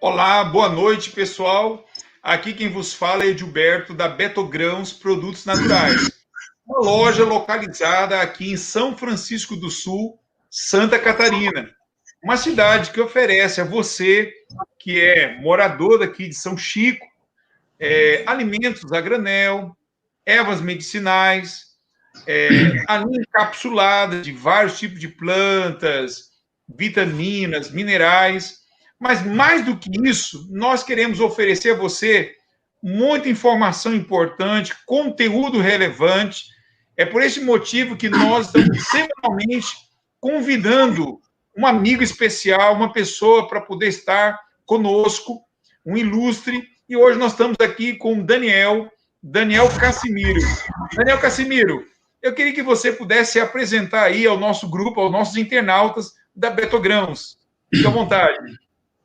Olá, boa noite, pessoal. Aqui quem vos fala é Edilberto, da Betogrãos Produtos Naturais. Uma loja localizada aqui em São Francisco do Sul, Santa Catarina. Uma cidade que oferece a você, que é morador daqui de São Chico, alimentos a granel, ervas medicinais, a linha encapsulada de vários tipos de plantas, vitaminas, minerais. Mas mais do que isso, nós queremos oferecer a você muita informação importante, conteúdo relevante. É por esse motivo que nós estamos semanalmente convidando um amigo especial, uma pessoa para poder estar conosco, um ilustre. E hoje nós estamos aqui com Daniel Cassimiro. Daniel Cassimiro, eu queria que você pudesse se apresentar aí ao nosso grupo, aos nossos internautas da Betogrãos. Fique à vontade.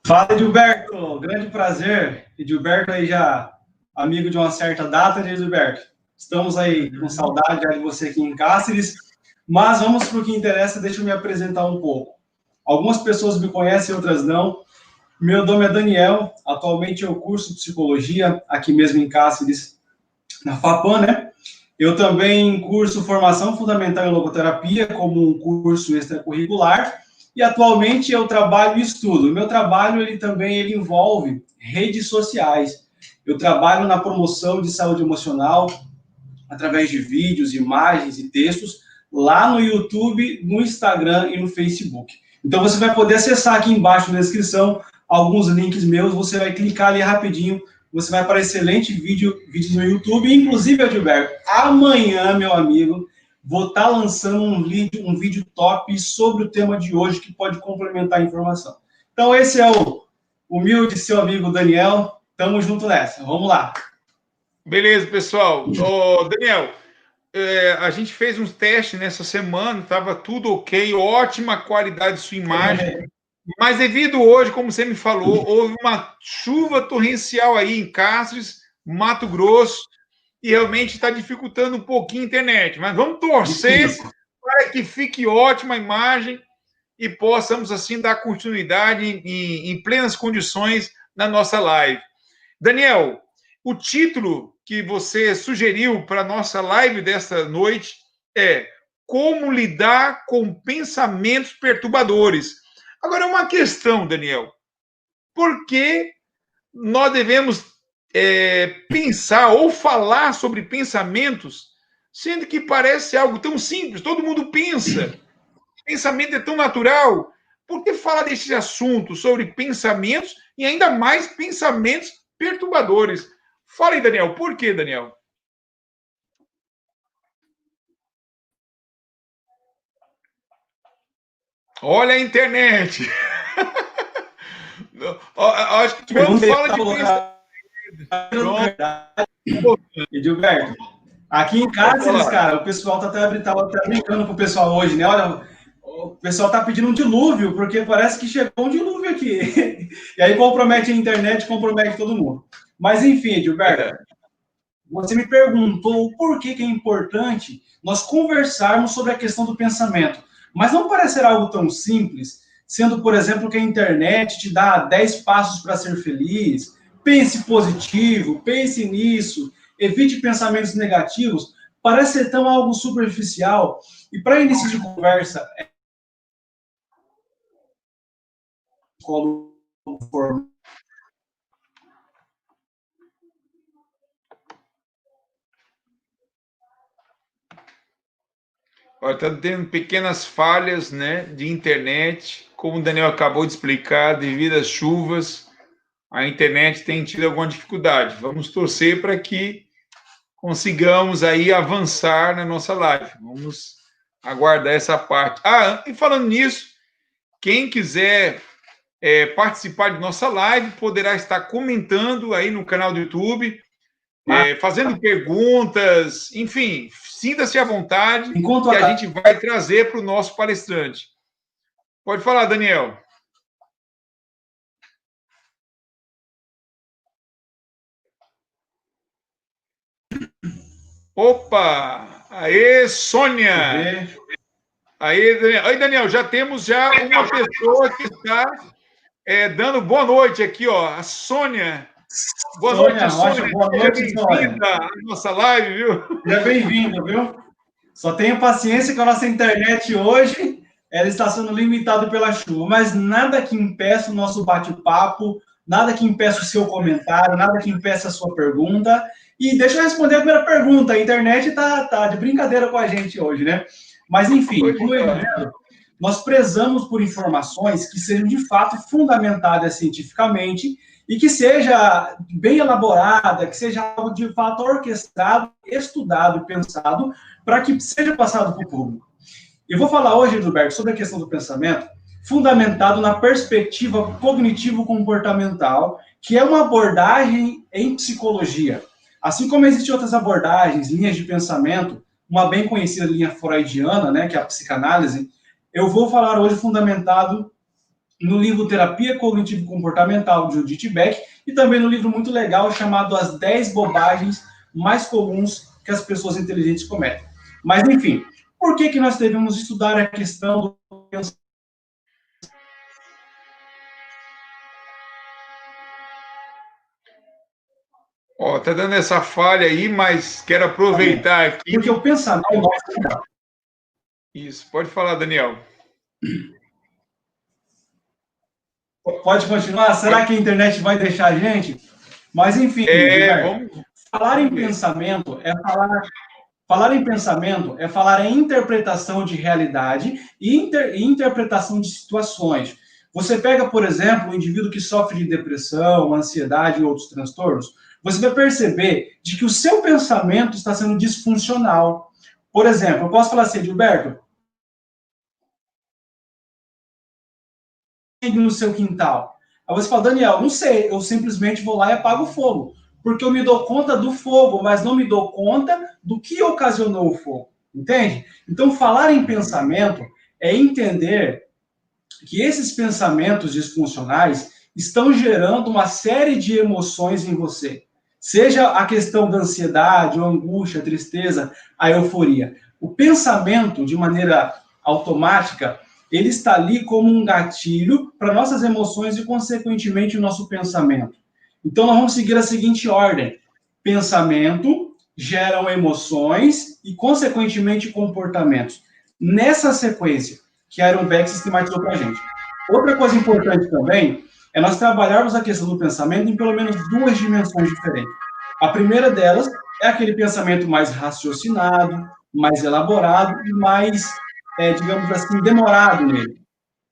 Fala, Edilberto. Grande prazer. Edilberto aí já amigo de uma certa data, né, Edilberto? Estamos aí com saudade de você aqui em Cáceres, mas vamos para o que interessa. Deixa eu me apresentar um pouco. Algumas pessoas me conhecem, outras não. Meu nome é Daniel. Atualmente eu curso psicologia aqui mesmo em Cáceres, na FAPAM, né? Eu também curso formação fundamental em logoterapia como um curso extracurricular e atualmente eu trabalho e estudo. O meu trabalho ele envolve redes sociais. Eu trabalho na promoção de saúde emocional através de vídeos, imagens e textos lá no YouTube, no Instagram e no Facebook. Então você vai poder acessar aqui embaixo na descrição alguns links meus, você vai clicar ali rapidinho, você vai para excelente vídeos no YouTube. Inclusive, Edilberto, amanhã, meu amigo, vou estar lançando um vídeo top sobre o tema de hoje que pode complementar a informação. Então, esse é o humilde seu amigo Daniel. Tamo junto nessa. Vamos lá. Beleza, pessoal. Daniel, a gente fez uns testes nessa semana, estava tudo ok, ótima qualidade de sua imagem. Mas devido hoje, como você me falou, houve uma chuva torrencial aí em Cáceres, Mato Grosso, e realmente está dificultando um pouquinho a internet. Mas vamos torcer para que fique ótima a imagem e possamos, assim, dar continuidade em plenas condições na nossa live. Daniel, o título que você sugeriu para a nossa live desta noite é Como lidar com pensamentos perturbadores. Agora, uma questão, Daniel. Por que nós devemos pensar ou falar sobre pensamentos, sendo que parece algo tão simples? Todo mundo pensa. Pensamento é tão natural. Por que falar desse assunto sobre pensamentos e ainda mais pensamentos perturbadores? Fala aí, Daniel. Por que, Daniel? Olha a internet. Acho que quando fala de pensamento... Edilberto, aqui em Cáceres, cara, o pessoal tá até brincando com o pessoal hoje, né? Olha, o pessoal tá pedindo um dilúvio, porque parece que chegou um dilúvio aqui. E aí compromete a internet, compromete todo mundo. Mas enfim, Edilberto, você me perguntou por que é importante nós conversarmos sobre a questão do pensamento. Mas não parece ser algo tão simples, sendo, por exemplo, que a internet te dá 10 passos para ser feliz, pense positivo, pense nisso, evite pensamentos negativos, parece ser tão algo superficial. E para início de conversa, está tendo pequenas falhas, né, de internet, como o Daniel acabou de explicar, devido às chuvas, a internet tem tido alguma dificuldade. Vamos torcer para que consigamos aí avançar na nossa live. Vamos aguardar essa parte. E falando nisso, quem quiser participar de nossa live poderá estar comentando aí no canal do YouTube, fazendo perguntas, enfim, sinta-se à vontade que a gente vai trazer para o nosso palestrante. Pode falar, Daniel. Opa! Aê, Sônia! Aí, Daniel, já temos uma pessoa que está dando boa noite aqui, ó, a Sônia. Boa Sônia, noite, Sônia. boa noite, Seja bem-vinda à nossa live, viu? Seja bem-vindo, viu? Só tenha paciência que a nossa internet hoje ela está sendo limitada pela chuva, mas nada que impeça o nosso bate-papo, nada que impeça o seu comentário, nada que impeça a sua pergunta. E deixa eu responder a primeira pergunta. A internet tá de brincadeira com a gente hoje, né? Mas, enfim, como eu entendo, nós prezamos por informações que sejam, de fato, fundamentadas cientificamente e que seja bem elaborada, que seja algo, de fato, orquestrado, estudado e pensado para que seja passado para o público. Eu vou falar hoje, Gilberto, sobre a questão do pensamento, fundamentado na perspectiva cognitivo-comportamental, que é uma abordagem em psicologia. Assim como existem outras abordagens, linhas de pensamento, uma bem conhecida linha freudiana, né, que é a psicanálise, eu vou falar hoje fundamentado no livro Terapia Cognitivo-Comportamental, de Judith Beck, e também no livro muito legal chamado As 10 Bobagens Mais Comuns que as Pessoas Inteligentes Cometem. Mas, enfim, por que nós devemos estudar a questão do pensamento? Ó, tá dando essa falha aí, mas quero aproveitar aqui. Porque o pensamento... Isso, pode falar, Daniel. Pode continuar? Será que a internet vai deixar a gente? Mas, enfim, falar em pensamento é falar em pensamento é falar em interpretação de realidade e interpretação de situações. Você pega, por exemplo, um indivíduo que sofre de depressão, ansiedade e outros transtornos, você vai perceber de que o seu pensamento está sendo disfuncional. Por exemplo, eu posso falar assim, Gilberto, no seu quintal. Aí você fala, Daniel, não sei, eu simplesmente vou lá e apago o fogo. Porque eu me dou conta do fogo, mas não me dou conta do que ocasionou o fogo. Entende? Então, falar em pensamento é entender que esses pensamentos disfuncionais estão gerando uma série de emoções em você. Seja a questão da ansiedade, a angústia, a tristeza, a euforia. O pensamento, de maneira automática, ele está ali como um gatilho para nossas emoções e, consequentemente, o nosso pensamento. Então, nós vamos seguir a seguinte ordem. Pensamento geram emoções e, consequentemente, comportamentos. Nessa sequência que Aaron Beck sistematizou para a gente. Outra coisa importante também é nós trabalharmos a questão do pensamento em pelo menos duas dimensões diferentes. A primeira delas é aquele pensamento mais raciocinado, mais elaborado e mais, digamos assim, demorado nele.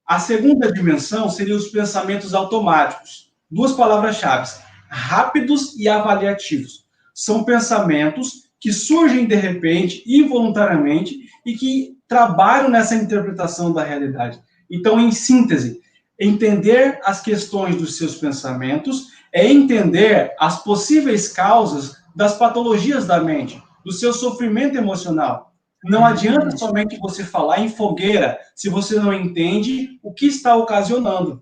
A segunda dimensão seria os pensamentos automáticos. Duas palavras-chave: rápidos e avaliativos. São pensamentos que surgem de repente, involuntariamente, e que trabalham nessa interpretação da realidade. Então, em síntese, entender as questões dos seus pensamentos é entender as possíveis causas das patologias da mente, do seu sofrimento emocional. Não adianta somente você falar em fogueira se você não entende o que está ocasionando.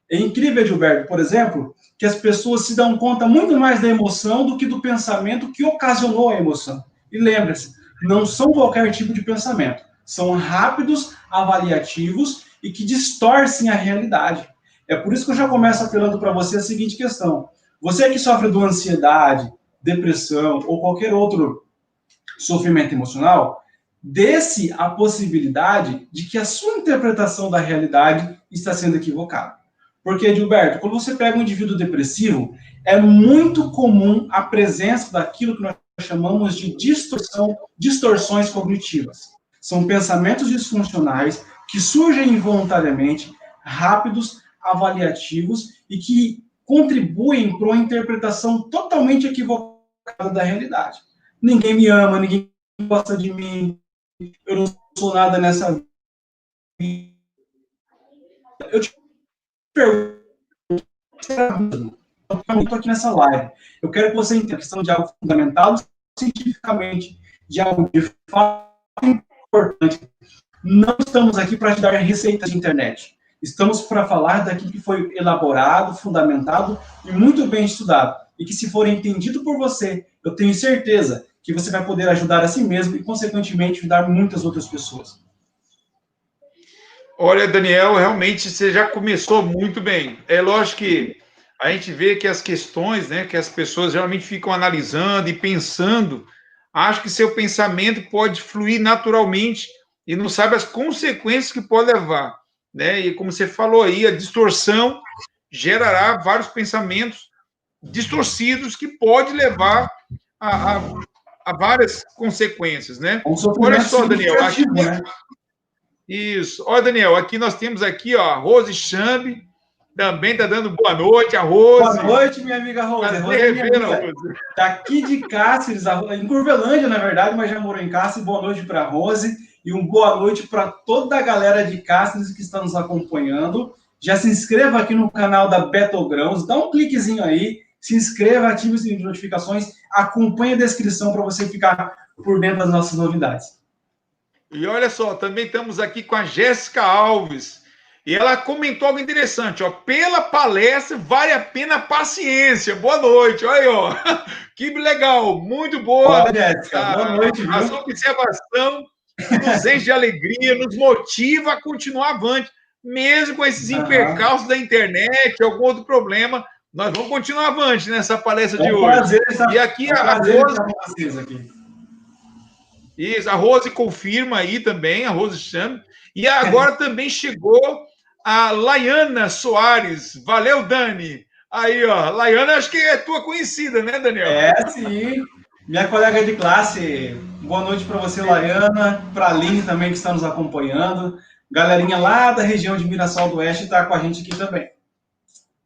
É incrível, Gilberto, por exemplo, que as pessoas se dão conta muito mais da emoção do que do pensamento que ocasionou a emoção. E lembre-se, não são qualquer tipo de pensamento. São rápidos, avaliativos e que distorcem a realidade. É por isso que eu já começo apelando para você a seguinte questão. Você que sofre de ansiedade, depressão ou qualquer outro sofrimento emocional, dê-se a possibilidade de que a sua interpretação da realidade está sendo equivocada. Porque, Gilberto, quando você pega um indivíduo depressivo, é muito comum a presença daquilo que nós chamamos de distorções cognitivas. São pensamentos disfuncionais que surgem involuntariamente, rápidos, avaliativos e que contribuem para uma interpretação totalmente equivocada da realidade. Ninguém me ama, ninguém gosta de mim, eu não sou nada nessa vida. Eu te pergunto, eu estou aqui nessa live. Eu quero que você entenda a questão de algo fundamental cientificamente, de algo de fato importante. Não estamos aqui para te dar receitas de internet. Estamos para falar daquilo que foi elaborado, fundamentado e muito bem estudado. E que, se for entendido por você, eu tenho certeza que você vai poder ajudar a si mesmo e, consequentemente, ajudar muitas outras pessoas. Olha, Daniel, realmente você já começou muito bem. É lógico que a gente vê que as questões, né, que as pessoas geralmente ficam analisando e pensando, acho que seu pensamento pode fluir naturalmente e não sabe as consequências que pode levar, né? E como você falou aí, a distorção gerará vários pensamentos distorcidos que pode levar a, a, a várias consequências, né? Um Olha sofrimento só, Daniel, aqui significativo, né? isso. Olha, Daniel, aqui nós temos aqui, ó, a Rose Chambi, também está dando boa noite, a Rose. Boa noite, minha amiga Rose. Prazer Rose é minha revê-la, amiga. Rose. Daqui de Cáceres, em Curvelândia, na verdade, mas já morou em Cáceres. Boa noite para a Rose e uma boa noite para toda a galera de Cáceres que está nos acompanhando. Já se inscreva aqui no canal da Battlegrounds, dá um cliquezinho aí, se inscreva, ative o sininho de notificações, acompanhe a descrição para você ficar por dentro das nossas novidades. E olha só, também estamos aqui com a Jéssica Alves. E ela comentou algo interessante, ó. Pela palestra, vale a pena a paciência. Boa noite, olha aí, ó. Que legal, muito boa. Olha, Jéssica, boa noite, viu? A sua observação nos enche de alegria, nos motiva a continuar avante, mesmo com esses impercalços da internet, algum outro problema. Nós vamos continuar avante nessa palestra de hoje. E aqui a Rose. Isso, a Rose confirma aí também, a Rose chama. E agora também chegou a Laiana Soares. Valeu, Dani. Aí, ó, Laiana, acho que é tua conhecida, né, Daniel? É, sim. Minha colega de classe. Boa noite para você, Laiana. Para a Aline também, que está nos acompanhando. Galerinha lá da região de Mirassol do Oeste está com a gente aqui também.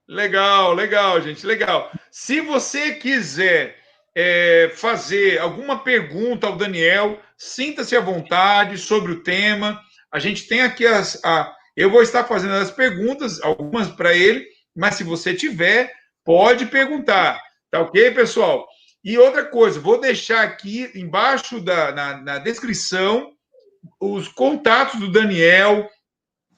Legal, legal, gente, legal. Se você quiser fazer alguma pergunta ao Daniel, sinta-se à vontade sobre o tema. A gente tem aqui eu vou estar fazendo as perguntas, algumas para ele, mas se você tiver, pode perguntar. Tá ok, pessoal? E outra coisa, vou deixar aqui embaixo na descrição os contatos do Daniel.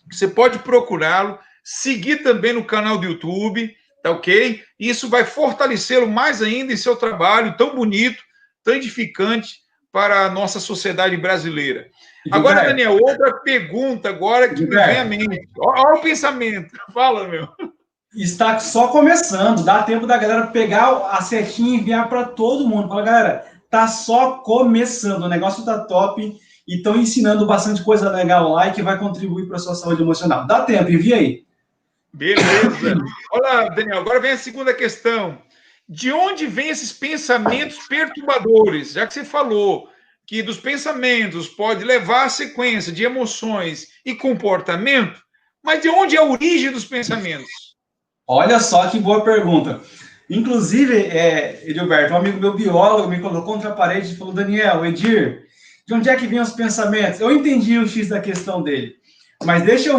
Você pode procurá-lo, seguir também no canal do YouTube, tá ok? Isso vai fortalecê-lo mais ainda em seu trabalho tão bonito, tão edificante para a nossa sociedade brasileira. Agora, Daniel, outra pergunta agora que me vem à mente. Olha o pensamento. Fala, meu. Está só começando. Dá tempo da galera pegar a setinha e enviar para todo mundo. Fala, galera, tá só começando. O negócio tá top e estão ensinando bastante coisa legal lá e que vai contribuir para a sua saúde emocional. Dá tempo, envia aí. Beleza. Olha, Daniel, agora vem a segunda questão. De onde vêm esses pensamentos perturbadores? Já que você falou que dos pensamentos pode levar à sequência de emoções e comportamento, mas de onde é a origem dos pensamentos? Olha só que boa pergunta. Inclusive, Edilberto, um amigo meu biólogo me colocou contra a parede e falou, Daniel, Edir, de onde é que vêm os pensamentos? Eu entendi o X da questão dele, mas deixa eu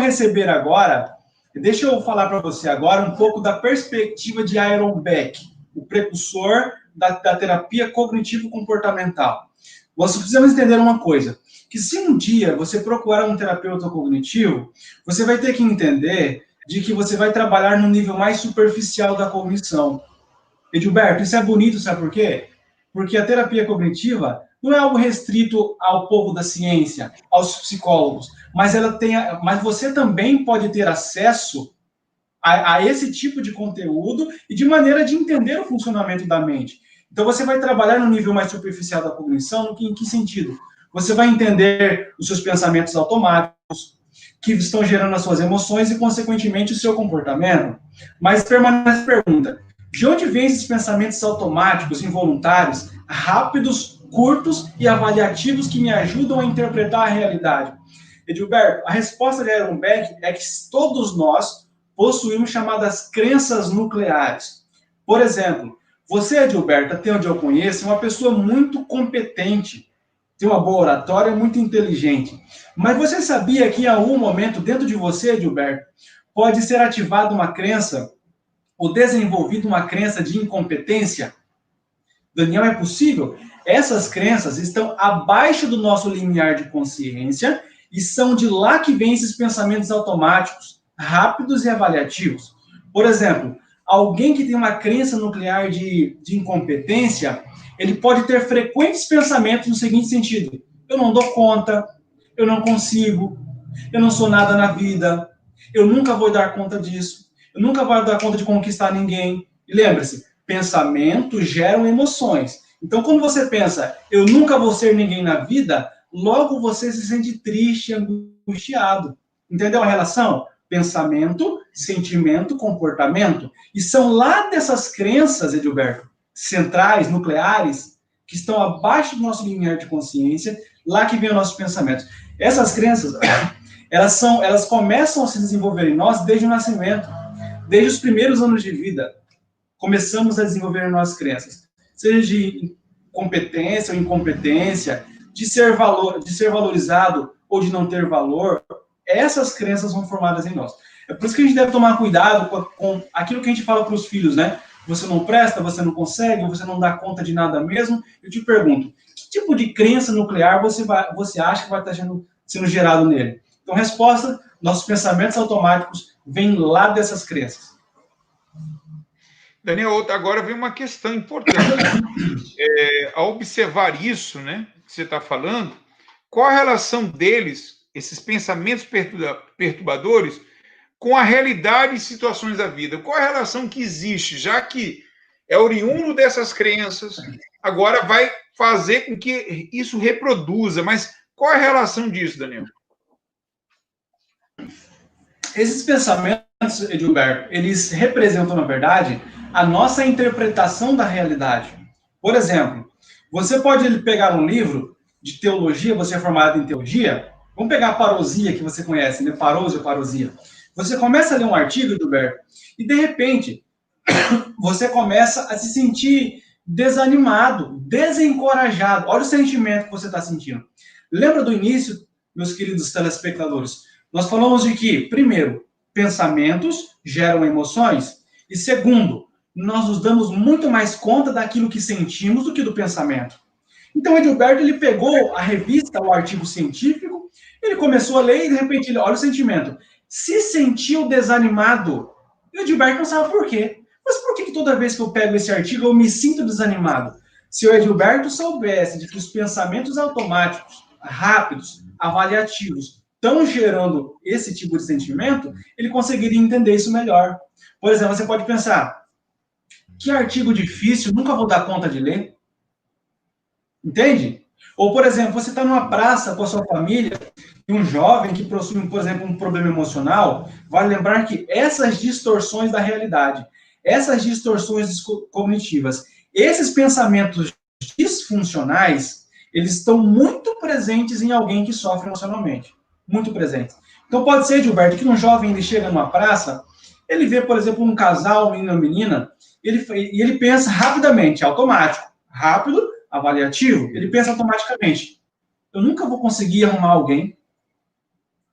falar para você agora um pouco da perspectiva de Aaron Beck, o precursor da terapia cognitivo-comportamental. Nós precisamos entender uma coisa, que se um dia você procurar um terapeuta cognitivo, você vai ter que entender de que você vai trabalhar no nível mais superficial da cognição. Edilberto, isso é bonito, sabe por quê? Porque a terapia cognitiva não é algo restrito ao povo da ciência, aos psicólogos, mas você também pode ter acesso a esse tipo de conteúdo e de maneira de entender o funcionamento da mente. Então, você vai trabalhar no nível mais superficial da cognição, em que sentido? Você vai entender os seus pensamentos automáticos, que estão gerando as suas emoções e, consequentemente, o seu comportamento. Mas permanece a pergunta, de onde vêm esses pensamentos automáticos, involuntários, rápidos, curtos e avaliativos que me ajudam a interpretar a realidade? Edilberto, a resposta de Aaron Beck é que todos nós possuímos chamadas crenças nucleares. Por exemplo, você, Edilberto, até onde eu conheço, é uma pessoa muito competente, tem uma boa oratória, muito inteligente. Mas você sabia que em algum momento dentro de você, Edilberto, pode ser ativada uma crença ou desenvolvida uma crença de incompetência? Daniel, é possível? Essas crenças estão abaixo do nosso limiar de consciência e são de lá que vêm esses pensamentos automáticos, rápidos e avaliativos. Por exemplo, alguém que tem uma crença nuclear de incompetência, ele pode ter frequentes pensamentos no seguinte sentido: eu não dou conta, eu não consigo, eu não sou nada na vida, eu nunca vou dar conta disso, eu nunca vou dar conta de conquistar ninguém. E lembre-se, pensamentos geram emoções. Então, quando você pensa, eu nunca vou ser ninguém na vida, logo você se sente triste, angustiado. Entendeu a relação? Pensamento, sentimento, comportamento. E são lá dessas crenças, Edilberto, centrais, nucleares, que estão abaixo do nosso limiar de consciência, lá que vem os nossos pensamentos. Essas crenças, elas começam a se desenvolver em nós desde o nascimento, desde os primeiros anos de vida. Começamos a desenvolver nossas crenças, seja de competência ou incompetência, de ser valorizado ou de não ter valor. Essas crenças são formadas em nós. É por isso que a gente deve tomar cuidado com aquilo que a gente fala para os filhos, né? Você não presta, você não consegue, você não dá conta de nada mesmo. Eu te pergunto, que tipo de crença nuclear você acha que vai estar sendo gerado nele? Então, resposta, nossos pensamentos automáticos vêm lá dessas crenças. Daniel, agora vem uma questão importante. Ao observar isso, né, que você está falando, qual a relação deles, esses pensamentos perturbadores, com a realidade e situações da vida? Qual a relação que existe, já que é oriundo dessas crenças, agora vai fazer com que isso reproduza, mas qual é a relação disso, Daniel? Esses pensamentos, Edilberto, eles representam, na verdade, a nossa interpretação da realidade. Por exemplo, você pode pegar um livro de teologia, você é formado em teologia, vamos pegar a parousia que você conhece, né? Parousia, parousia. Você começa a ler um artigo, Edilberto, e de repente você começa a se sentir desanimado, desencorajado. Olha o sentimento que você está sentindo. Lembra do início, meus queridos telespectadores? Nós falamos de que, primeiro, pensamentos geram emoções, e segundo, nós nos damos muito mais conta daquilo que sentimos do que do pensamento. Então, Edilberto, ele pegou a revista, o artigo científico, ele começou a ler e, de repente, ele olha o sentimento. Se sentiu desanimado. E o Edilberto não sabe por quê. Mas por que toda vez que eu pego esse artigo eu me sinto desanimado? Se o Edilberto soubesse de que os pensamentos automáticos, rápidos, avaliativos, estão gerando esse tipo de sentimento, ele conseguiria entender isso melhor. Por exemplo, você pode pensar, que artigo difícil, nunca vou dar conta de ler. Entende? Ou, por exemplo, você está numa praça com a sua família e um jovem que possui, por exemplo, um problema emocional, vale lembrar que essas distorções da realidade, essas distorções cognitivas, esses pensamentos disfuncionais, eles estão muito presentes em alguém que sofre emocionalmente. Muito presentes. Então, pode ser, Gilberto, que um jovem ele chega numa praça, ele vê, por exemplo, um casal, um menino e uma menina, e ele pensa rapidamente, automático, rápido, avaliativo, ele pensa automaticamente, eu nunca vou conseguir arrumar alguém.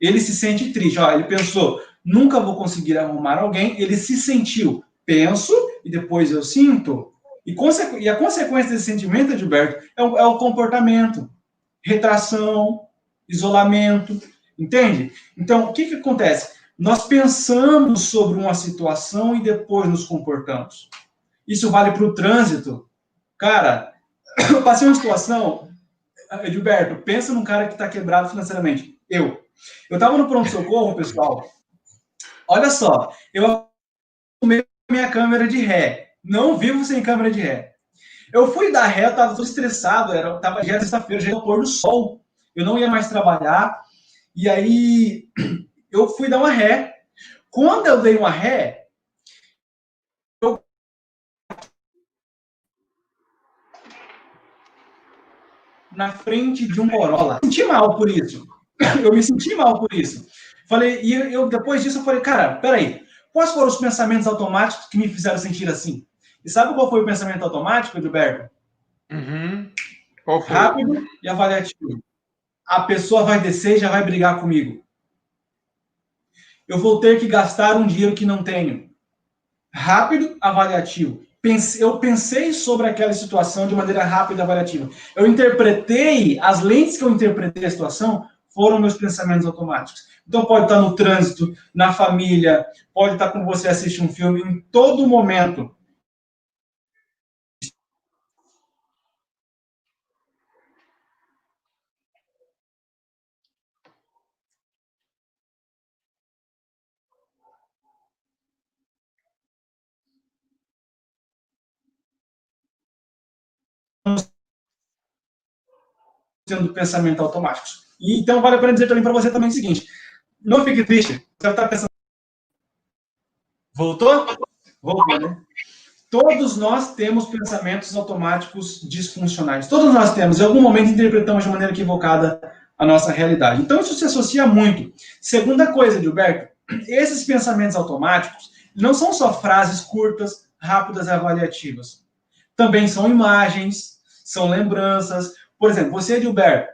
Ele se sente triste. Ó, ele pensou, nunca vou conseguir arrumar alguém. Ele se sentiu, penso e depois eu sinto. E a consequência desse sentimento, Edilberto, é o comportamento, retração, isolamento, entende? Então, o que acontece? Nós pensamos sobre uma situação e depois nos comportamos. Isso vale para o trânsito. Cara, eu passei uma situação, Edilberto, pensa num cara que está quebrado financeiramente. Eu estava no pronto-socorro, pessoal. Olha só, eu arrumei minha câmera de ré. Não vivo sem câmera de ré. Eu fui dar ré, eu estava todo estressado, já era sexta-feira, já ia pôr do sol. Eu não ia mais trabalhar. E aí, eu fui dar uma ré. Quando eu dei uma ré, eu na frente de um Corolla. Me senti mal por isso. Eu me senti mal por isso. Falei, e eu depois disso eu falei, cara, peraí, quais foram os pensamentos automáticos que me fizeram sentir assim? E sabe qual foi o pensamento automático, Gilberto? Uhum. Qual foi? Rápido e avaliativo. A pessoa vai descer e já vai brigar comigo. Eu vou ter que gastar um dinheiro que não tenho. Rápido, avaliativo. Eu pensei sobre aquela situação de maneira rápida e avaliativa. Eu interpretei, as lentes que eu interpretei a situação foram meus pensamentos automáticos. Então pode estar no trânsito, na família, pode estar com você assistindo um filme, em todo momento. tendo pensamentos automáticos. E, então, vale a pena dizer também para você também o seguinte, não fique triste, você está pensando... Voltou? Voltou, né? Todos nós temos pensamentos automáticos disfuncionais. Todos nós temos. Em algum momento interpretamos de maneira equivocada a nossa realidade. Então, isso se associa muito. Segunda coisa, Gilberto, esses pensamentos automáticos não são só frases curtas, rápidas e avaliativas. Também são imagens, são lembranças. Por exemplo, você, Gilberto,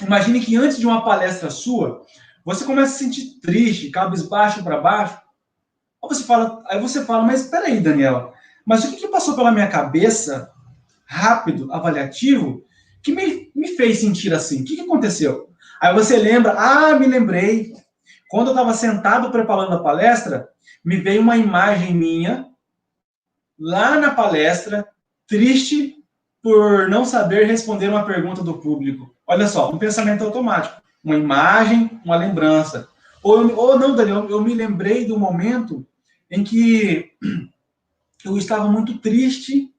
imagine que antes de uma palestra sua, você começa a se sentir triste, cabisbaixo para baixo. Aí você fala, mas espera aí, Daniela, mas o que passou pela minha cabeça, rápido, avaliativo, que me fez sentir assim? O que aconteceu? Aí você lembra, me lembrei, quando eu estava sentado preparando a palestra, me veio uma imagem minha, lá na palestra, triste por não saber responder uma pergunta do público. Olha só, um pensamento automático, uma imagem, uma lembrança. Ou não, Daniel, eu me lembrei do momento em que eu estava muito triste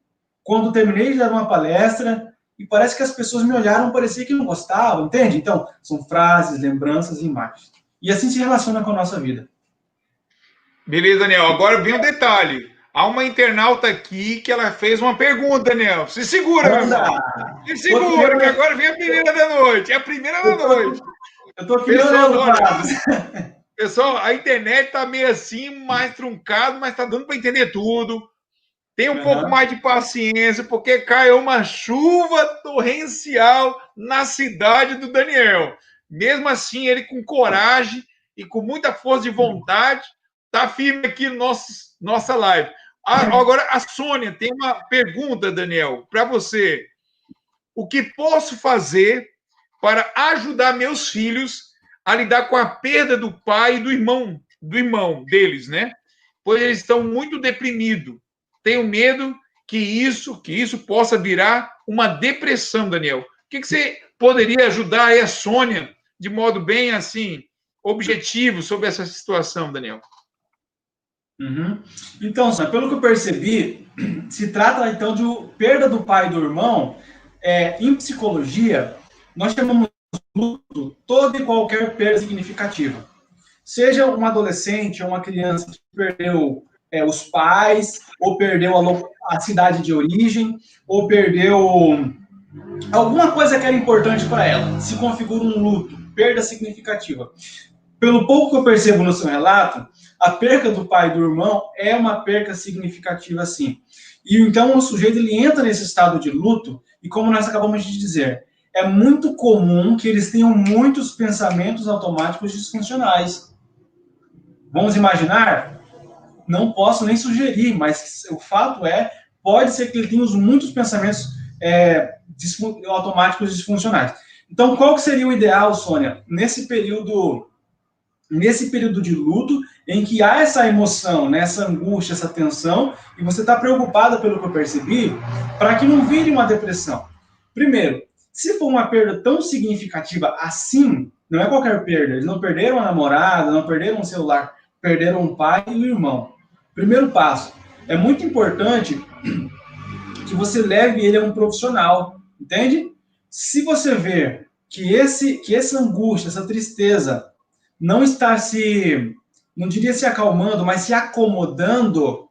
quando terminei de dar uma palestra e parece que as pessoas me olharam, parecia que não gostavam, entende? Então, são frases, lembranças e imagens. E assim se relaciona com a nossa vida. Beleza, Daniel. Agora vem um detalhe. Há uma internauta aqui que ela fez uma pergunta, Daniel. Se segura, meu irmão. Se segura, que agora vem a primeira da noite. É a primeira da noite. Eu tô aqui olhando, pessoal, a internet tá meio assim, mais truncado, mas tá dando para entender tudo. Tem um pouco mais de paciência, porque caiu uma chuva torrencial na cidade do Daniel. Mesmo assim, ele com coragem e com muita força de vontade, tá firme aqui no nossa live. Agora, a Sônia tem uma pergunta, Daniel, para você. O que posso fazer para ajudar meus filhos a lidar com a perda do pai e do irmão deles, né? Pois eles estão muito deprimidos. Tenho medo que isso possa virar uma depressão, Daniel. O que você poderia ajudar aí a Sônia de modo bem assim objetivo sobre essa situação, Daniel? Então, pelo que eu percebi, se trata então de perda do pai e do irmão. Em psicologia, nós chamamos luto toda e qualquer perda significativa. Seja um adolescente ou uma criança que perdeu os pais, ou perdeu a cidade de origem, ou perdeu alguma coisa que era importante para ela, se configura um luto, perda significativa. Pelo pouco que eu percebo no seu relato, a perca do pai e do irmão é uma perca significativa, sim. E então o sujeito ele entra nesse estado de luto, e como nós acabamos de dizer, é muito comum que eles tenham muitos pensamentos automáticos disfuncionais. Vamos imaginar? Não posso nem sugerir, mas o fato pode ser que ele tenha muitos pensamentos automáticos disfuncionais. Então, qual que seria o ideal, Sônia? Nesse período de luto, em que há essa emoção, né, essa angústia, essa tensão, e você está preocupada, pelo que eu percebi, para que não vire uma depressão. Primeiro, se for uma perda tão significativa assim, não é qualquer perda, eles não perderam a namorada, não perderam um celular, perderam um pai e um irmão. Primeiro passo, é muito importante que você leve ele a um profissional, entende? Se você ver que essa angústia, essa tristeza, não está não diria se acalmando, mas se acomodando,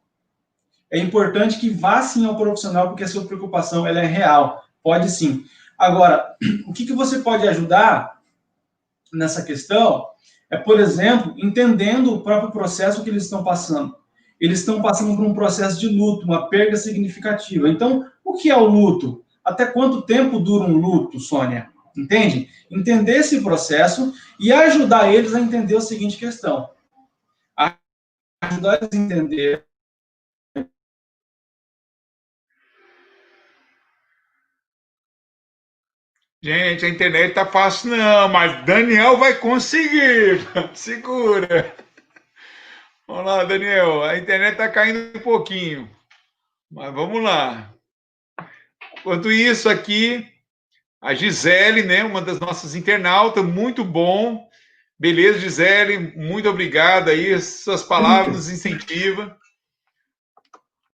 é importante que vá sim ao profissional, porque a sua preocupação ela é real. Pode sim. Agora, o que você pode ajudar nessa questão por exemplo, entendendo o próprio processo que eles estão passando. Eles estão passando por um processo de luto, uma perda significativa. Então, o que é o luto? Até quanto tempo dura um luto, Sônia? Entende? Entender esse processo e ajudar eles a entender a seguinte questão. Ajudar eles a entender. Gente, a internet tá fácil não, mas Daniel vai conseguir. Segura. Vamos lá, Daniel. A internet tá caindo um pouquinho, mas vamos lá. Enquanto isso aqui, a Gisele, né, uma das nossas internautas, muito bom. Beleza, Gisele, muito obrigado aí, suas palavras nos incentivam.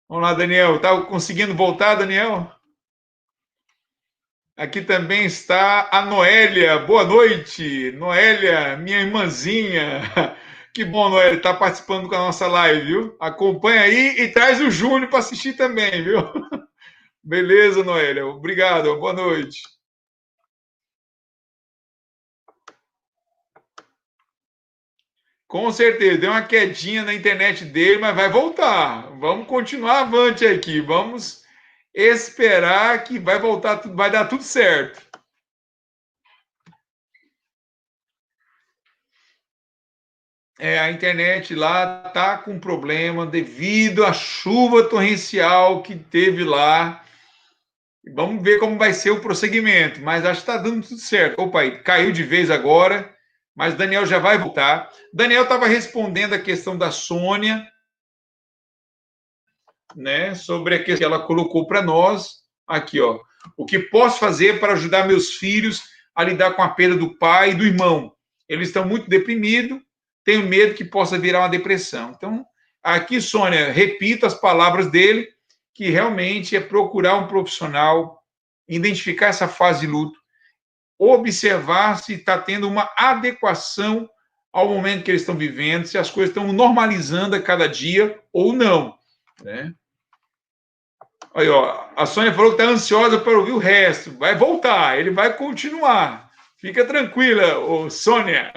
Vamos lá, Daniel. Tá conseguindo voltar, Daniel? Aqui também está a Noélia. Boa noite, Noélia, minha irmãzinha. Que bom, Noélia, está participando com a nossa live, viu? Acompanha aí e traz o Júnior para assistir também, viu? Beleza, Noélia. Obrigado. Boa noite. Com certeza, deu uma quedinha na internet dele, mas vai voltar. Vamos continuar avante aqui. Vamos esperar que vai voltar, vai dar tudo certo. A internet lá tá com problema devido à chuva torrencial que teve lá. Vamos ver como vai ser o prosseguimento, mas acho que está dando tudo certo. Opa, caiu de vez agora, mas Daniel já vai voltar. Daniel estava respondendo a questão da Sônia, né, sobre a questão que ela colocou para nós. Aqui, ó. O que posso fazer para ajudar meus filhos a lidar com a perda do pai e do irmão? Eles estão muito deprimidos, tenho medo que possa virar uma depressão. Então, aqui, Sônia, repito as palavras dele, que realmente é procurar um profissional, identificar essa fase de luto, observar se está tendo uma adequação ao momento que eles estão vivendo, se as coisas estão normalizando a cada dia ou não, né? Aí, ó, a Sônia falou que está ansiosa para ouvir o resto. Vai voltar, ele vai continuar. Fica tranquila, ô Sônia.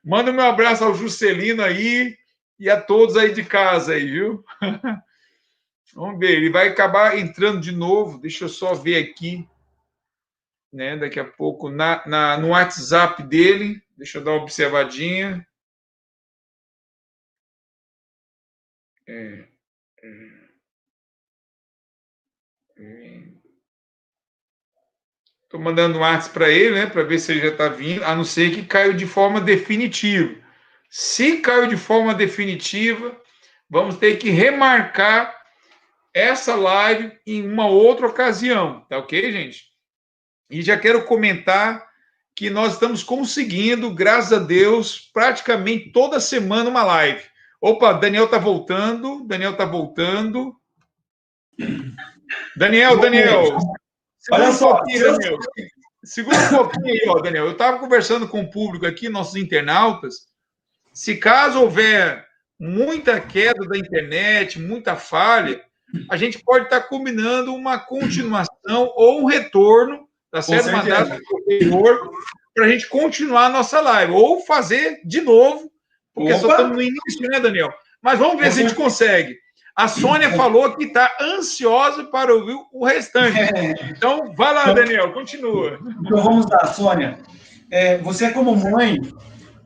Manda meu abraço ao Juscelino aí e a todos aí de casa aí, viu? Vamos ver, ele vai acabar entrando de novo. Deixa eu só ver aqui, né? Daqui a pouco no WhatsApp dele. Deixa eu dar uma observadinha. Estou mandando um WhatsApp para ele, né? Para ver se ele já está vindo, a não ser que caiu de forma definitiva. Se caiu de forma definitiva, vamos ter que remarcar essa live em uma outra ocasião, tá ok, gente? E já quero comentar que nós estamos conseguindo, graças a Deus, praticamente toda semana uma live. Opa, Daniel está voltando, Daniel. Daniel, olha só, Daniel. Segura um pouquinho aí, ó, Daniel. Eu estava conversando com o público aqui, nossos internautas. Se caso houver muita queda da internet, muita falha, a gente pode estar combinando uma continuação ou um retorno, tá certo? Uma data posterior, para a gente continuar a nossa live, ou fazer de novo, porque só estamos no início, né, Daniel? Mas vamos ver se a gente consegue. A Sônia falou que está ansiosa para ouvir o restante. Então, vai lá, Daniel, continua. Então, vamos lá, Sônia. Você, como mãe,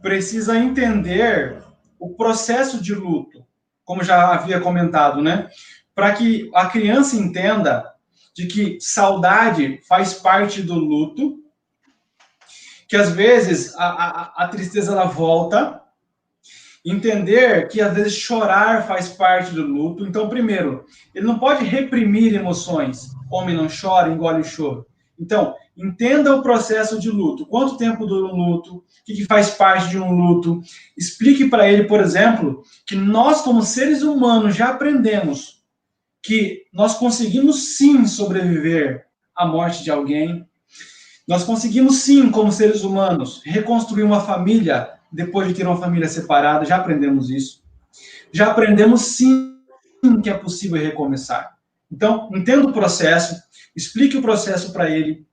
precisa entender o processo de luto, como já havia comentado, né? Para que a criança entenda de que saudade faz parte do luto, que às vezes a tristeza ela volta, entender que às vezes chorar faz parte do luto. Então, primeiro, ele não pode reprimir emoções. Homem não chora, engole o choro. Então, entenda o processo de luto. Quanto tempo dura um luto? O que faz parte de um luto? Explique para ele, por exemplo, que nós, como seres humanos, já aprendemos que nós conseguimos sim sobreviver à morte de alguém. Nós conseguimos sim, como seres humanos, reconstruir uma família depois de ter uma família separada. Já aprendemos isso. Já aprendemos sim que é possível recomeçar. Então, entenda o processo, explique o processo para ele,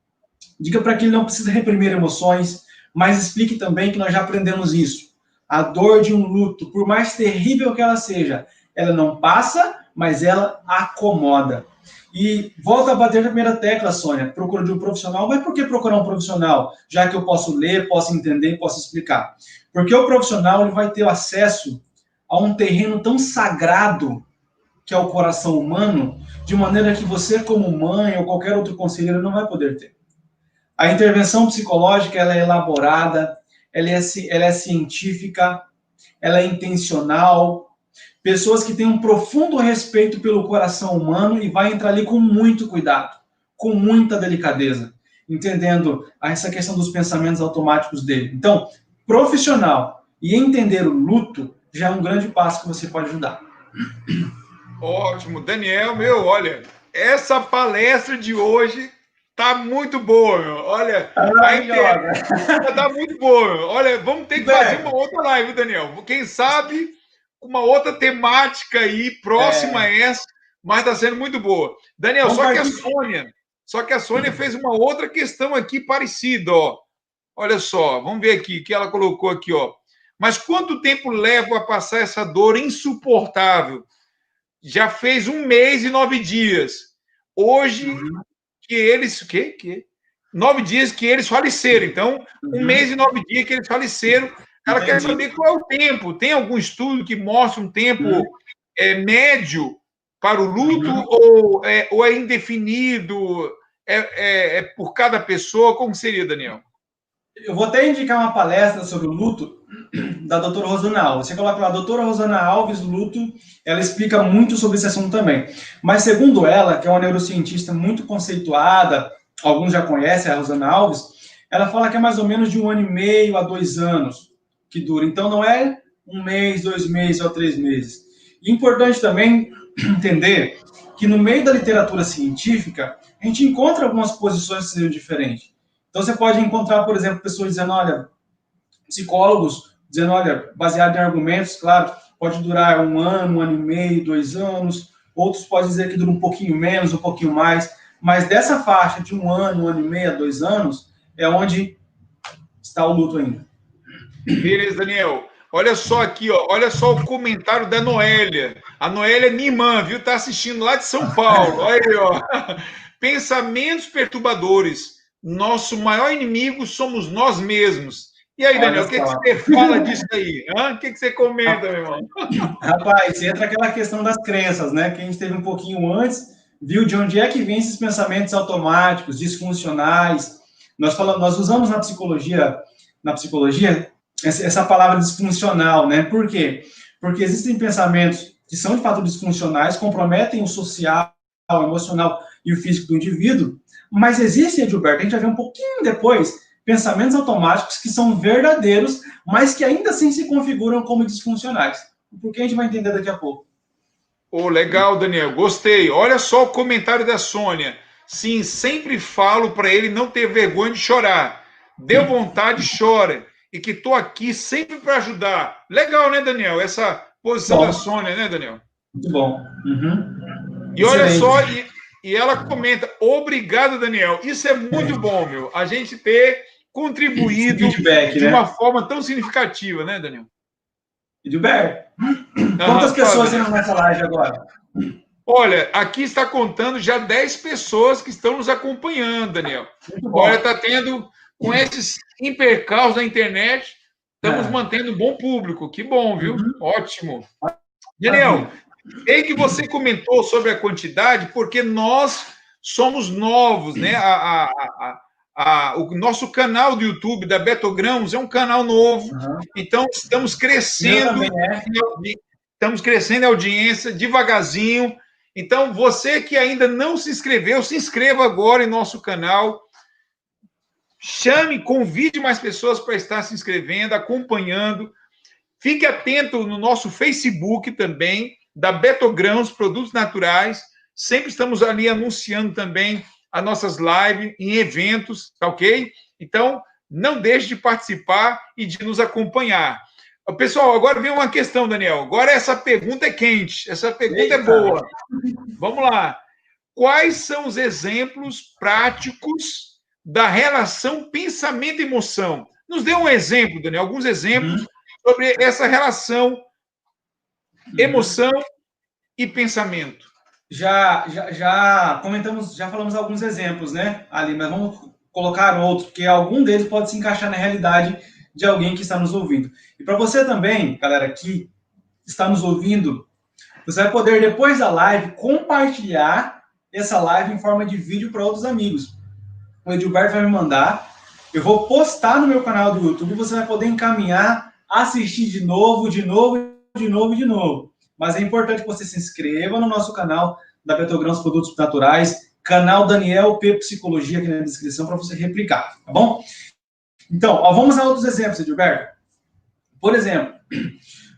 diga para que ele não precisa reprimir emoções, mas explique também que nós já aprendemos isso. A dor de um luto, por mais terrível que ela seja, ela não passa, mas ela acomoda. E volta a bater na primeira tecla, Sônia, procura de um profissional. Mas por que procurar um profissional? Já que eu posso ler, posso entender, posso explicar. Porque o profissional ele vai ter acesso a um terreno tão sagrado que é o coração humano, de maneira que você, como mãe ou qualquer outro conselheiro, não vai poder ter. A intervenção psicológica ela é elaborada, ela é científica, ela é intencional. Pessoas que têm um profundo respeito pelo coração humano e vai entrar ali com muito cuidado, com muita delicadeza, entendendo essa questão dos pensamentos automáticos dele. Então, profissional e entender o luto já é um grande passo que você pode ajudar. Ótimo. Daniel, olha, essa palestra de hoje Tá muito boa, meu. Olha, a internet tá muito boa, meu. Olha, vamos ter que fazer uma outra live, Daniel. Quem sabe uma outra temática aí, próxima a essa, mas tá sendo muito boa. Daniel, só que a Sônia fez uma outra questão aqui parecida, ó. Olha só, vamos ver aqui o que ela colocou aqui, ó. Mas quanto tempo leva a passar essa dor insuportável? Já fez 1 mês e 9 dias. Hoje que eles. Que? 9 dias que eles faleceram. Então, 1 mês e 9 dias que eles faleceram. Ela quer saber qual é o tempo. Tem algum estudo que mostra um tempo médio para o luto ou é indefinido? É por cada pessoa? Como seria, Daniel? Eu vou até indicar uma palestra sobre o luto da doutora Rosana Alves. Você coloca lá, doutora Rosana Alves, luto, ela explica muito sobre esse assunto também. Mas segundo ela, que é uma neurocientista muito conceituada, alguns já conhecem a Rosana Alves, ela fala que é mais ou menos de 1 ano e meio a 2 anos que dura. Então não é 1 mês, 2 meses ou 3 meses. E importante também entender que no meio da literatura científica, a gente encontra algumas posições que sejam diferentes. Então você pode encontrar, por exemplo, pessoas dizendo, olha, psicólogos dizendo, olha, baseado em argumentos, claro, pode durar 1 ano e meio, 2 anos. Outros podem dizer que dura um pouquinho menos, um pouquinho mais. Mas dessa faixa de 1 ano e meio a 2 anos, é onde está o luto ainda. Beleza, Daniel. Olha só aqui, ó. Olha só o comentário da Noélia. A Noélia é minha irmã, viu? Tá assistindo lá de São Paulo. Olha aí, ó. Pensamentos perturbadores. Nosso maior inimigo somos nós mesmos. E aí, Daniel, o que você fala disso aí? O que você comenta, meu irmão? Rapaz, entra aquela questão das crenças, né? Que a gente teve um pouquinho antes, viu de onde é que vem esses pensamentos automáticos, disfuncionais. Nós usamos na psicologia essa palavra disfuncional, né? Por quê? Porque existem pensamentos que são de fato disfuncionais, comprometem o social, o emocional e o físico do indivíduo, mas existe, Edilberto, a gente vai ver um pouquinho depois, pensamentos automáticos que são verdadeiros, mas que ainda assim se configuram como disfuncionais. Porque a gente vai entender daqui a pouco. Legal, Daniel, gostei. Olha só o comentário da Sônia. Sim, sempre falo para ele não ter vergonha de chorar. Deu vontade, chora. E que estou aqui sempre para ajudar. Legal, né, Daniel? Essa posição da Sônia, né, Daniel? Muito bom. E olha só, e ela comenta, obrigado, Daniel. Isso é muito bom, meu. A gente ter contribuído feedback, de uma forma tão significativa, né, Daniel? Edilberto, quantas pessoas tem nessa live agora? Olha, aqui está contando já 10 pessoas que estão nos acompanhando, Daniel. Olha, está tendo, com esses impercalços na internet, estamos mantendo um bom público. Que bom, viu? Ótimo. Daniel, sei que você comentou sobre a quantidade, porque nós somos novos, né? O nosso canal do YouTube da Betogrãos é um canal novo, então estamos crescendo, estamos crescendo a audiência devagarzinho. Então, você que ainda não se inscreveu, se inscreva agora em nosso canal. Convide mais pessoas para estar se inscrevendo, acompanhando. Fique atento no nosso Facebook também, da Betogrãos Produtos Naturais. Sempre estamos ali anunciando também as nossas lives em eventos, tá ok? Então, não deixe de participar e de nos acompanhar. Pessoal, agora vem uma questão, Daniel. Agora essa pergunta é quente, essa pergunta é boa. Vamos lá. Quais são os exemplos práticos da relação pensamento-emoção? Nos dê um exemplo, Daniel, alguns exemplos sobre essa relação emoção e pensamento. Já comentamos, já falamos alguns exemplos, né, Ali, mas vamos colocar outros, porque algum deles pode se encaixar na realidade de alguém que está nos ouvindo. E para você também, galera, que está nos ouvindo, você vai poder, depois da live, compartilhar essa live em forma de vídeo para outros amigos. O Edilberto vai me mandar, eu vou postar no meu canal do YouTube, você vai poder encaminhar, assistir de novo. Mas é importante que você se inscreva no nosso canal da Betogrãos Produtos Naturais, canal Daniel P Psicologia aqui na descrição para você replicar, tá bom? Então, vamos a outros exemplos, Edilberto. Por exemplo,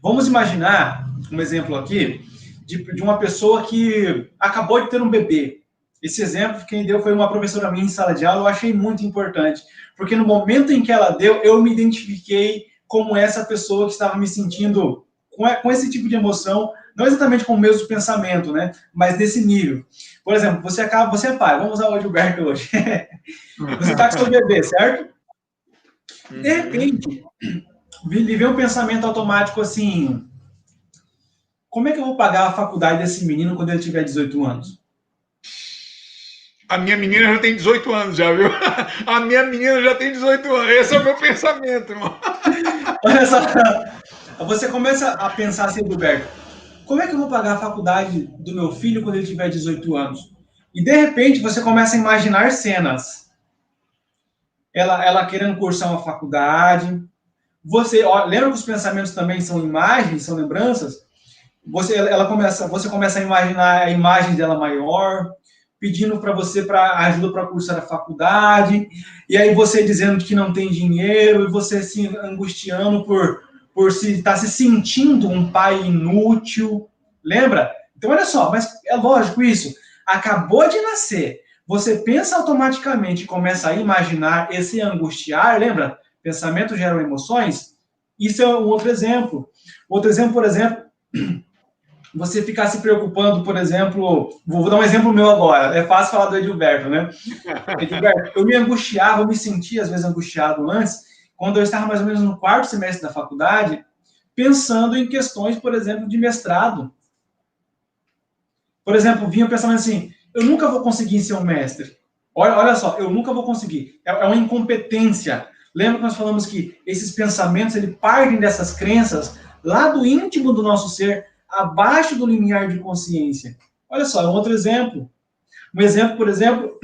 vamos imaginar um exemplo aqui de uma pessoa que acabou de ter um bebê. Esse exemplo quem deu foi uma professora minha em sala de aula, eu achei muito importante, porque no momento em que ela deu, eu me identifiquei como essa pessoa que estava me sentindo com esse tipo de emoção, não exatamente com o mesmo pensamento, né? Mas nesse nível. Por exemplo, você é pai, vamos usar o Gilberto hoje. Você está com seu bebê, certo? De repente, lhe vem um pensamento automático assim: como é que eu vou pagar a faculdade desse menino quando ele tiver 18 anos? A minha menina já tem 18 anos, já, viu? A minha menina já tem 18 anos. Esse é o meu pensamento, irmão. Olha só, você começa a pensar assim, Gilberto, como é que eu vou pagar a faculdade do meu filho quando ele tiver 18 anos? E de repente você começa a imaginar cenas. Ela querendo cursar uma faculdade. Você lembra que os pensamentos também são imagens, são lembranças? Você começa a imaginar a imagem dela maior, pedindo para você para ajuda para cursar a faculdade, e aí você dizendo que não tem dinheiro, e você se angustiando por estar se sentindo um pai inútil. Lembra? Então, olha só, mas é lógico isso. Acabou de nascer. Você pensa automaticamente e começa a imaginar e se angustiar, lembra? Pensamentos geram emoções. Isso é um outro exemplo. Outro exemplo, por exemplo, você ficar se preocupando, por exemplo, vou dar um exemplo meu agora, é fácil falar do Edilberto, né? Edilberto, eu me angustiava, eu me sentia às vezes angustiado antes, quando eu estava mais ou menos no quarto semestre da faculdade, pensando em questões, por exemplo, de mestrado. Por exemplo, vinha pensando assim, eu nunca vou conseguir ser um mestre. Olha só, eu nunca vou conseguir. É uma incompetência. Lembra que nós falamos que esses pensamentos, eles partem dessas crenças lá do íntimo do nosso ser, abaixo do limiar de consciência. Olha só, é um outro exemplo. Um exemplo, por exemplo,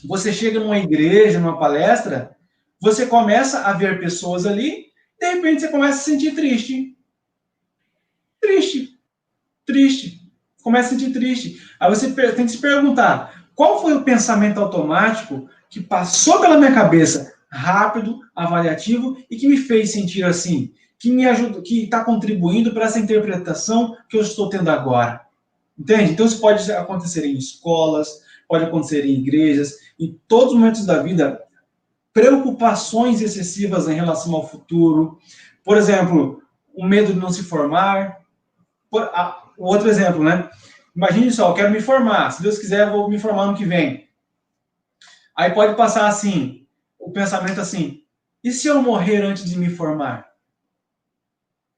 você chega numa igreja, numa palestra, você começa a ver pessoas ali, de repente você começa a se sentir triste. Triste. Triste. Começa a sentir triste. Aí você tem que se perguntar, qual foi o pensamento automático que passou pela minha cabeça, rápido, avaliativo, e que me fez sentir assim? Que me ajuda, que está contribuindo para essa interpretação que eu estou tendo agora. Entende? Então isso pode acontecer em escolas, pode acontecer em igrejas, em todos os momentos da vida, preocupações excessivas em relação ao futuro. Por exemplo, o medo de não se formar. Outro exemplo, né? Imagine só, eu quero me formar. Se Deus quiser, eu vou me formar no que vem. Aí pode passar assim, o pensamento assim, e se eu morrer antes de me formar?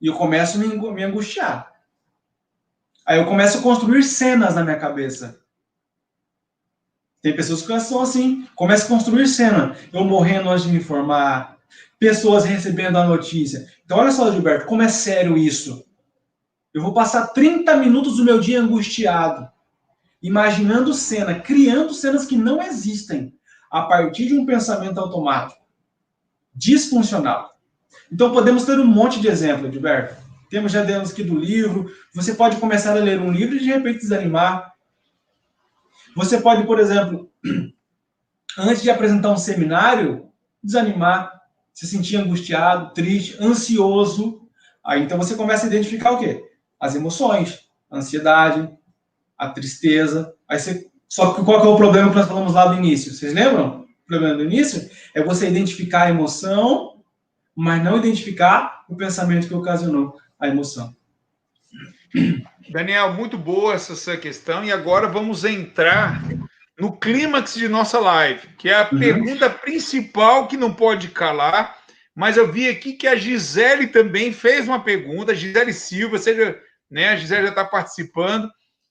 E eu começo a me angustiar. Aí eu começo a construir cenas na minha cabeça. Tem pessoas que são assim, começam a construir cena. Eu morrendo antes de me formar, pessoas recebendo a notícia. Então olha só, Gilberto, como é sério isso. Eu vou passar 30 minutos do meu dia angustiado, imaginando cena, criando cenas que não existem, a partir de um pensamento automático, disfuncional. Então podemos ter um monte de exemplos, Gilberto. Já demos aqui do livro. Você pode começar a ler um livro e de repente desanimar. Você pode, por exemplo, antes de apresentar um seminário, desanimar, se sentir angustiado, triste, ansioso. Aí então você começa a identificar o quê? As emoções, a ansiedade, a tristeza. Só que qual que é o problema que nós falamos lá do início? Vocês lembram? O problema do início é você identificar a emoção, mas não identificar o pensamento que ocasionou a emoção. Daniel, muito boa essa questão. E agora vamos entrar no clímax de nossa live, que é a pergunta principal que não pode calar. Mas eu vi aqui que a Gisele também fez uma pergunta. A Gisele Silva, a Gisele já está participando.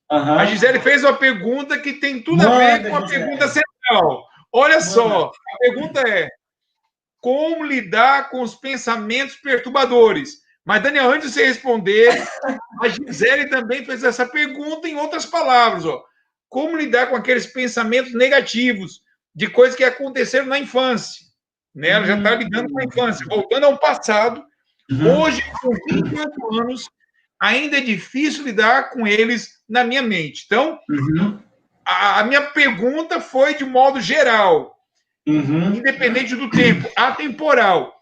A Gisele fez uma pergunta que tem tudo a ver com a pergunta central. Olha só, a pergunta é: como lidar com os pensamentos perturbadores? Mas, Daniel, antes de você responder, a Gisele também fez essa pergunta em outras palavras. Como lidar com aqueles pensamentos negativos de coisas que aconteceram na infância? Né? Ela já está lidando com a infância, voltando ao passado. Hoje, com 28 anos, ainda é difícil lidar com eles na minha mente. Então, a minha pergunta foi de modo geral, independente do tempo, atemporal.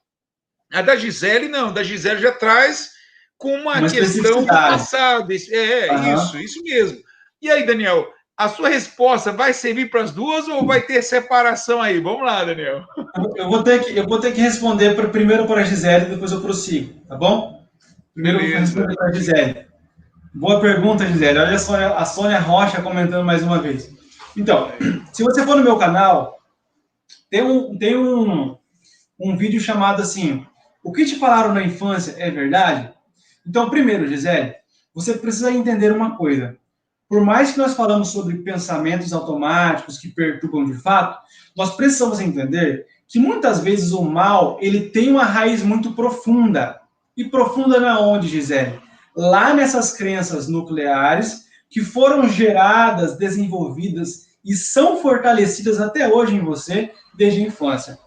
A da Gisele, não. Da Gisele já traz com uma questão do passado. Isso mesmo. E aí, Daniel, a sua resposta vai servir para as duas ou vai ter separação aí? Vamos lá, Daniel. Eu vou ter que responder primeiro para a Gisele, depois eu prossigo, tá bom? Primeiro eu vou responder para a Gisele. Boa pergunta, Gisele. Olha só a Sônia Rocha comentando mais uma vez. Então, se você for no meu canal, tem um vídeo chamado assim, o que te falaram na infância é verdade? Então, primeiro, Gisele, você precisa entender uma coisa. Por mais que nós falamos sobre pensamentos automáticos que perturbam de fato, nós precisamos entender que muitas vezes o mal, ele tem uma raiz muito profunda. E profunda na onde, Gisele? Lá nessas crenças nucleares que foram geradas, desenvolvidas e são fortalecidas até hoje em você desde a infância.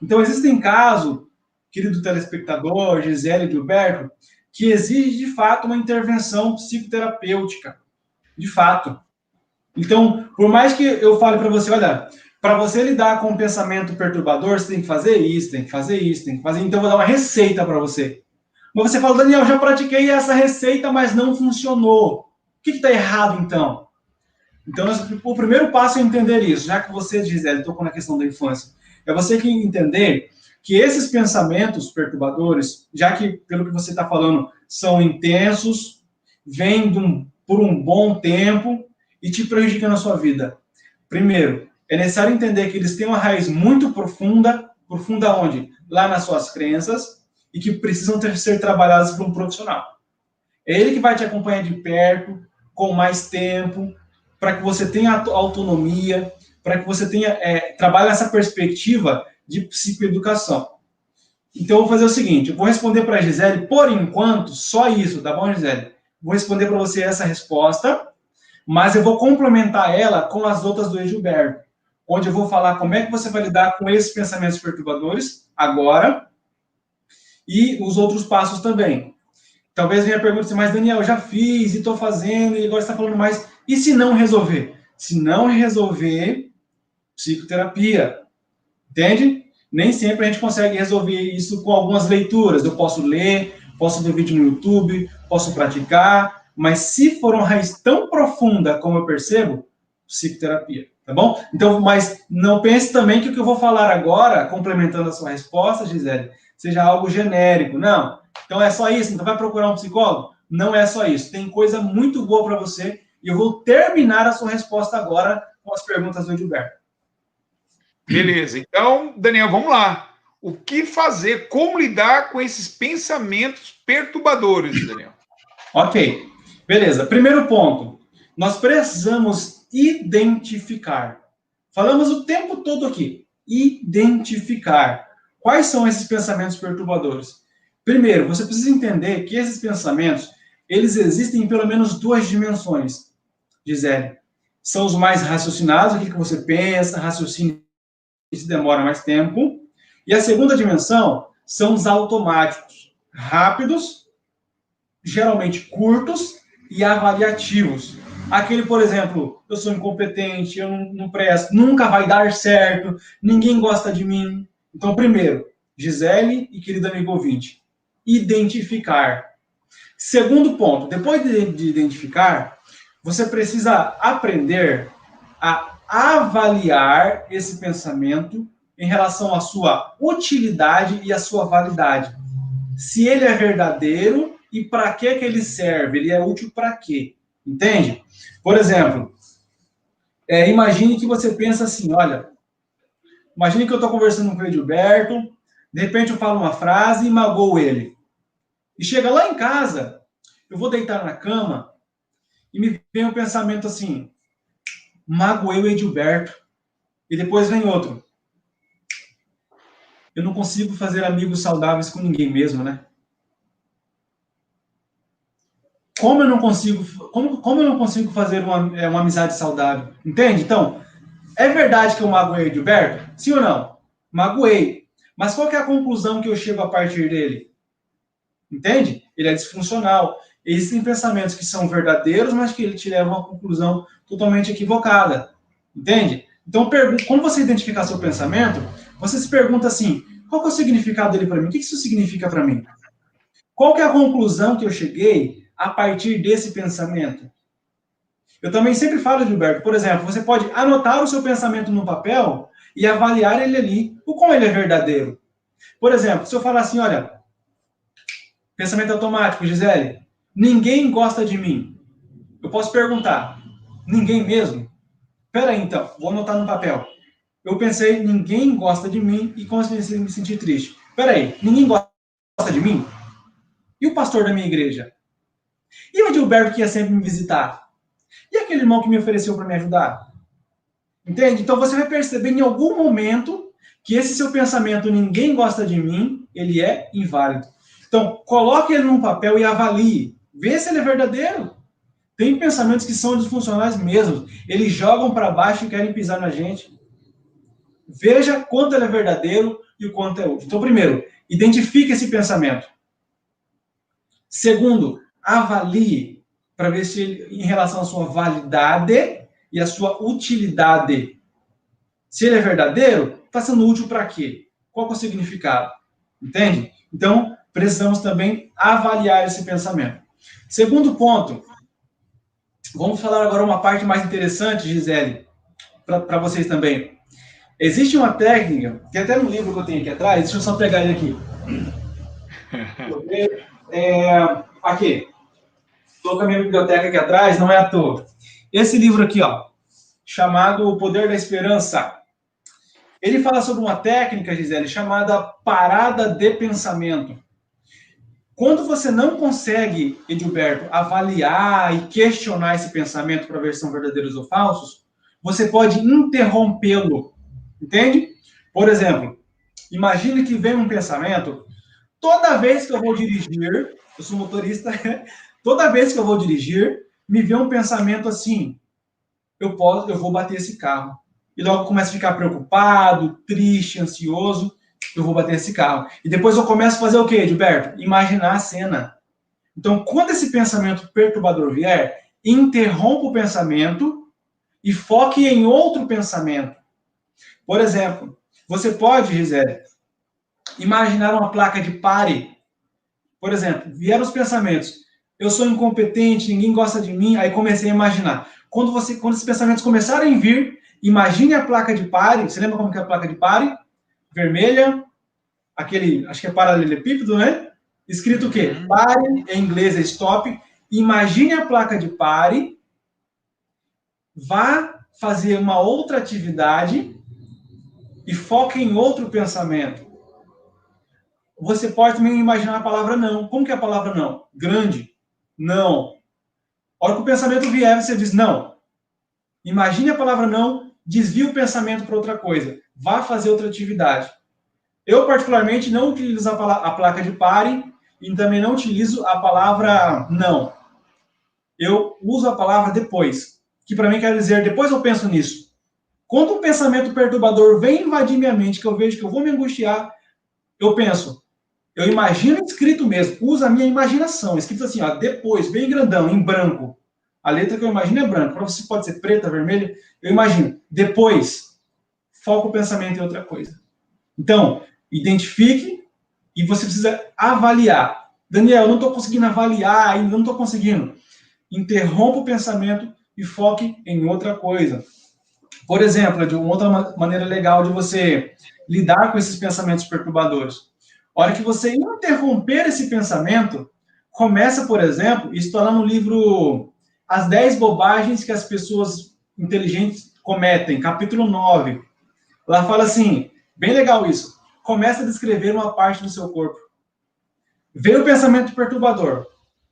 Então, existem casos, querido telespectador, Gisele e Gilberto, que exige de fato uma intervenção psicoterapêutica. De fato. Então, por mais que eu fale para você, olha, para você lidar com um pensamento perturbador, você tem que fazer isso, tem que fazer isso, tem que fazer. Então, eu vou dar uma receita para você. Mas você fala, Daniel, já pratiquei essa receita, mas não funcionou. O que está errado, então? Então, o primeiro passo é entender isso, já que você, Gisele, tocou na questão da infância. É você que entender que esses pensamentos perturbadores, já que, pelo que você está falando, são intensos, vêm por um bom tempo e te prejudicam na sua vida. Primeiro, é necessário entender que eles têm uma raiz muito profunda, profunda onde? Lá nas suas crenças, e que precisam ser trabalhadas por um profissional. É ele que vai te acompanhar de perto, com mais tempo, para que você tenha autonomia, para que você tenha trabalhe essa perspectiva de psicoeducação. Então, eu vou fazer o seguinte, eu vou responder para a Gisele, por enquanto, só isso, tá bom, Gisele? Vou responder para você essa resposta, mas eu vou complementar ela com as outras do Gilberto, onde eu vou falar como é que você vai lidar com esses pensamentos perturbadores agora e os outros passos também. Talvez venha a pergunta assim, mas Daniel, eu já fiz e estou fazendo e agora está falando mais. E se não resolver? Se não resolver, psicoterapia. Entende? Nem sempre a gente consegue resolver isso com algumas leituras. Eu posso ler, posso ver vídeo no YouTube, posso praticar, mas se for uma raiz tão profunda como eu percebo, psicoterapia, tá bom? Então, mas não pense também que o que eu vou falar agora, complementando a sua resposta, Gisele, seja algo genérico. Não. Então é só isso? Então vai procurar um psicólogo? Não é só isso. Tem coisa muito boa para você e eu vou terminar a sua resposta agora com as perguntas do Gilberto. Beleza. Então, Daniel, vamos lá. O que fazer? Como lidar com esses pensamentos perturbadores, Daniel? Ok. Beleza. Primeiro ponto. Nós precisamos identificar. Falamos o tempo todo aqui. Identificar. Quais são esses pensamentos perturbadores? Primeiro, você precisa entender que esses pensamentos, eles existem em pelo menos duas dimensões, Gisele. São os mais raciocinados, aquilo que você pensa, raciocínio que demora mais tempo. E a segunda dimensão são os automáticos, rápidos, geralmente curtos e avaliativos. Aquele, por exemplo, eu sou incompetente, eu não presto, nunca vai dar certo, ninguém gosta de mim. Então, primeiro, Gisele e querido amigo ouvinte, identificar. Segundo ponto, depois de identificar, você precisa aprender a avaliar esse pensamento em relação à sua utilidade e à sua validade. Se ele é verdadeiro e para que ele serve, ele é útil para quê? Entende? Por exemplo, imagine que você pensa assim, olha, imagine que eu estou conversando com o Gilberto, de repente eu falo uma frase e magoo ele. E chega lá em casa, eu vou deitar na cama e me vem um pensamento assim, magoei o Edilberto. E depois vem outro. Eu não consigo fazer amigos saudáveis com ninguém mesmo, né? Como eu não consigo fazer uma amizade saudável? Entende? Então, é verdade que eu magoei o Edilberto? Sim ou não? Magoei. Mas qual que é a conclusão que eu chego a partir dele? Entende? Ele é disfuncional. Existem pensamentos que são verdadeiros, mas que ele te levam a uma conclusão totalmente equivocada. Entende? Então, quando você identificar seu pensamento, você se pergunta assim, qual que é o significado dele para mim? O que isso significa para mim? Qual que é a conclusão que eu cheguei a partir desse pensamento? Eu também sempre falo, Gilberto, por exemplo, você pode anotar o seu pensamento no papel e avaliar ele ali, o como ele é verdadeiro. Por exemplo, se eu falar assim, olha, pensamento automático, Gisele, ninguém gosta de mim. Eu posso perguntar, ninguém mesmo? Espera aí, então, vou anotar no papel. Eu pensei, ninguém gosta de mim e comecei a me sentir triste. Espera aí, ninguém gosta de mim? E o pastor da minha igreja? E o Gilberto que ia sempre me visitar? E aquele irmão que me ofereceu para me ajudar? Entende? Então você vai perceber em algum momento que esse seu pensamento, ninguém gosta de mim, ele é inválido. Então, coloque ele num papel e avalie. Vê se ele é verdadeiro. Tem pensamentos que são disfuncionais mesmo. Eles jogam para baixo e querem pisar na gente. Veja quanto ele é verdadeiro e o quanto é útil. Então, primeiro, identifique esse pensamento. Segundo, avalie para ver se ele, em relação à sua validade e à sua utilidade. Se ele é verdadeiro, está sendo útil para quê? Qual é o significado? Entende? Então, precisamos também avaliar esse pensamento. Segundo ponto, vamos falar agora uma parte mais interessante, Gisele, para vocês também. Existe uma técnica, que até no livro que eu tenho aqui atrás, deixa eu só pegar ele aqui. Aqui. Estou com a minha biblioteca aqui atrás, não é à toa. Esse livro aqui, ó, chamado O Poder da Esperança. Ele fala sobre uma técnica, Gisele, chamada parada de pensamento. Quando você não consegue, Edilberto, avaliar e questionar esse pensamento para ver se são verdadeiros ou falsos, você pode interrompê-lo. Entende? Por exemplo, imagine que vem um pensamento, toda vez que eu vou dirigir, eu sou motorista, toda vez que eu vou dirigir, me vem um pensamento assim, eu vou bater esse carro. E logo começo a ficar preocupado, triste, ansioso, eu vou bater esse carro. E depois eu começo a fazer o quê, Gilberto? Imaginar a cena. Então, quando esse pensamento perturbador vier, interrompa o pensamento e foque em outro pensamento. Por exemplo, você pode, Gisele, imaginar uma placa de pare. Por exemplo, vieram os pensamentos, eu sou incompetente, ninguém gosta de mim, aí comecei a imaginar. Quando esses pensamentos começarem a vir, imagine a placa de pare. Você lembra como que é a placa de pare? Vermelha, aquele, acho que é paralelepípedo, né? Escrito o quê? Pare, em inglês é stop. Imagine a placa de pare, vá fazer uma outra atividade e foque em outro pensamento. Você pode também imaginar a palavra não. Como que é a palavra não? Grande. Não. A hora que o pensamento vier, você diz não. Imagine a palavra não, desvie o pensamento para outra coisa. Vá fazer outra atividade. Eu, particularmente, não utilizo a placa de pare e também não utilizo a palavra não. Eu uso a palavra depois, que para mim quer dizer depois eu penso nisso. Quando um pensamento perturbador vem invadir minha mente, que eu vejo que eu vou me angustiar, eu penso, eu imagino escrito mesmo, uso a minha imaginação, escrito assim, ó, depois, bem grandão, em branco. A letra que eu imagino é branca, para você pode ser preta, vermelha, eu imagino. Depois, foca o pensamento em outra coisa. Então, identifique e você precisa avaliar. Daniel, eu não estou conseguindo avaliar, ainda não estou conseguindo. Interrompa o pensamento e foque em outra coisa. Por exemplo, de uma outra maneira legal de você lidar com esses pensamentos perturbadores. A hora que você interromper esse pensamento, começa, por exemplo, isso está lá no livro As 10 Bobagens que as Pessoas Inteligentes Cometem, capítulo 9. Lá fala assim, bem legal isso, começa a descrever uma parte do seu corpo. Veio o pensamento perturbador.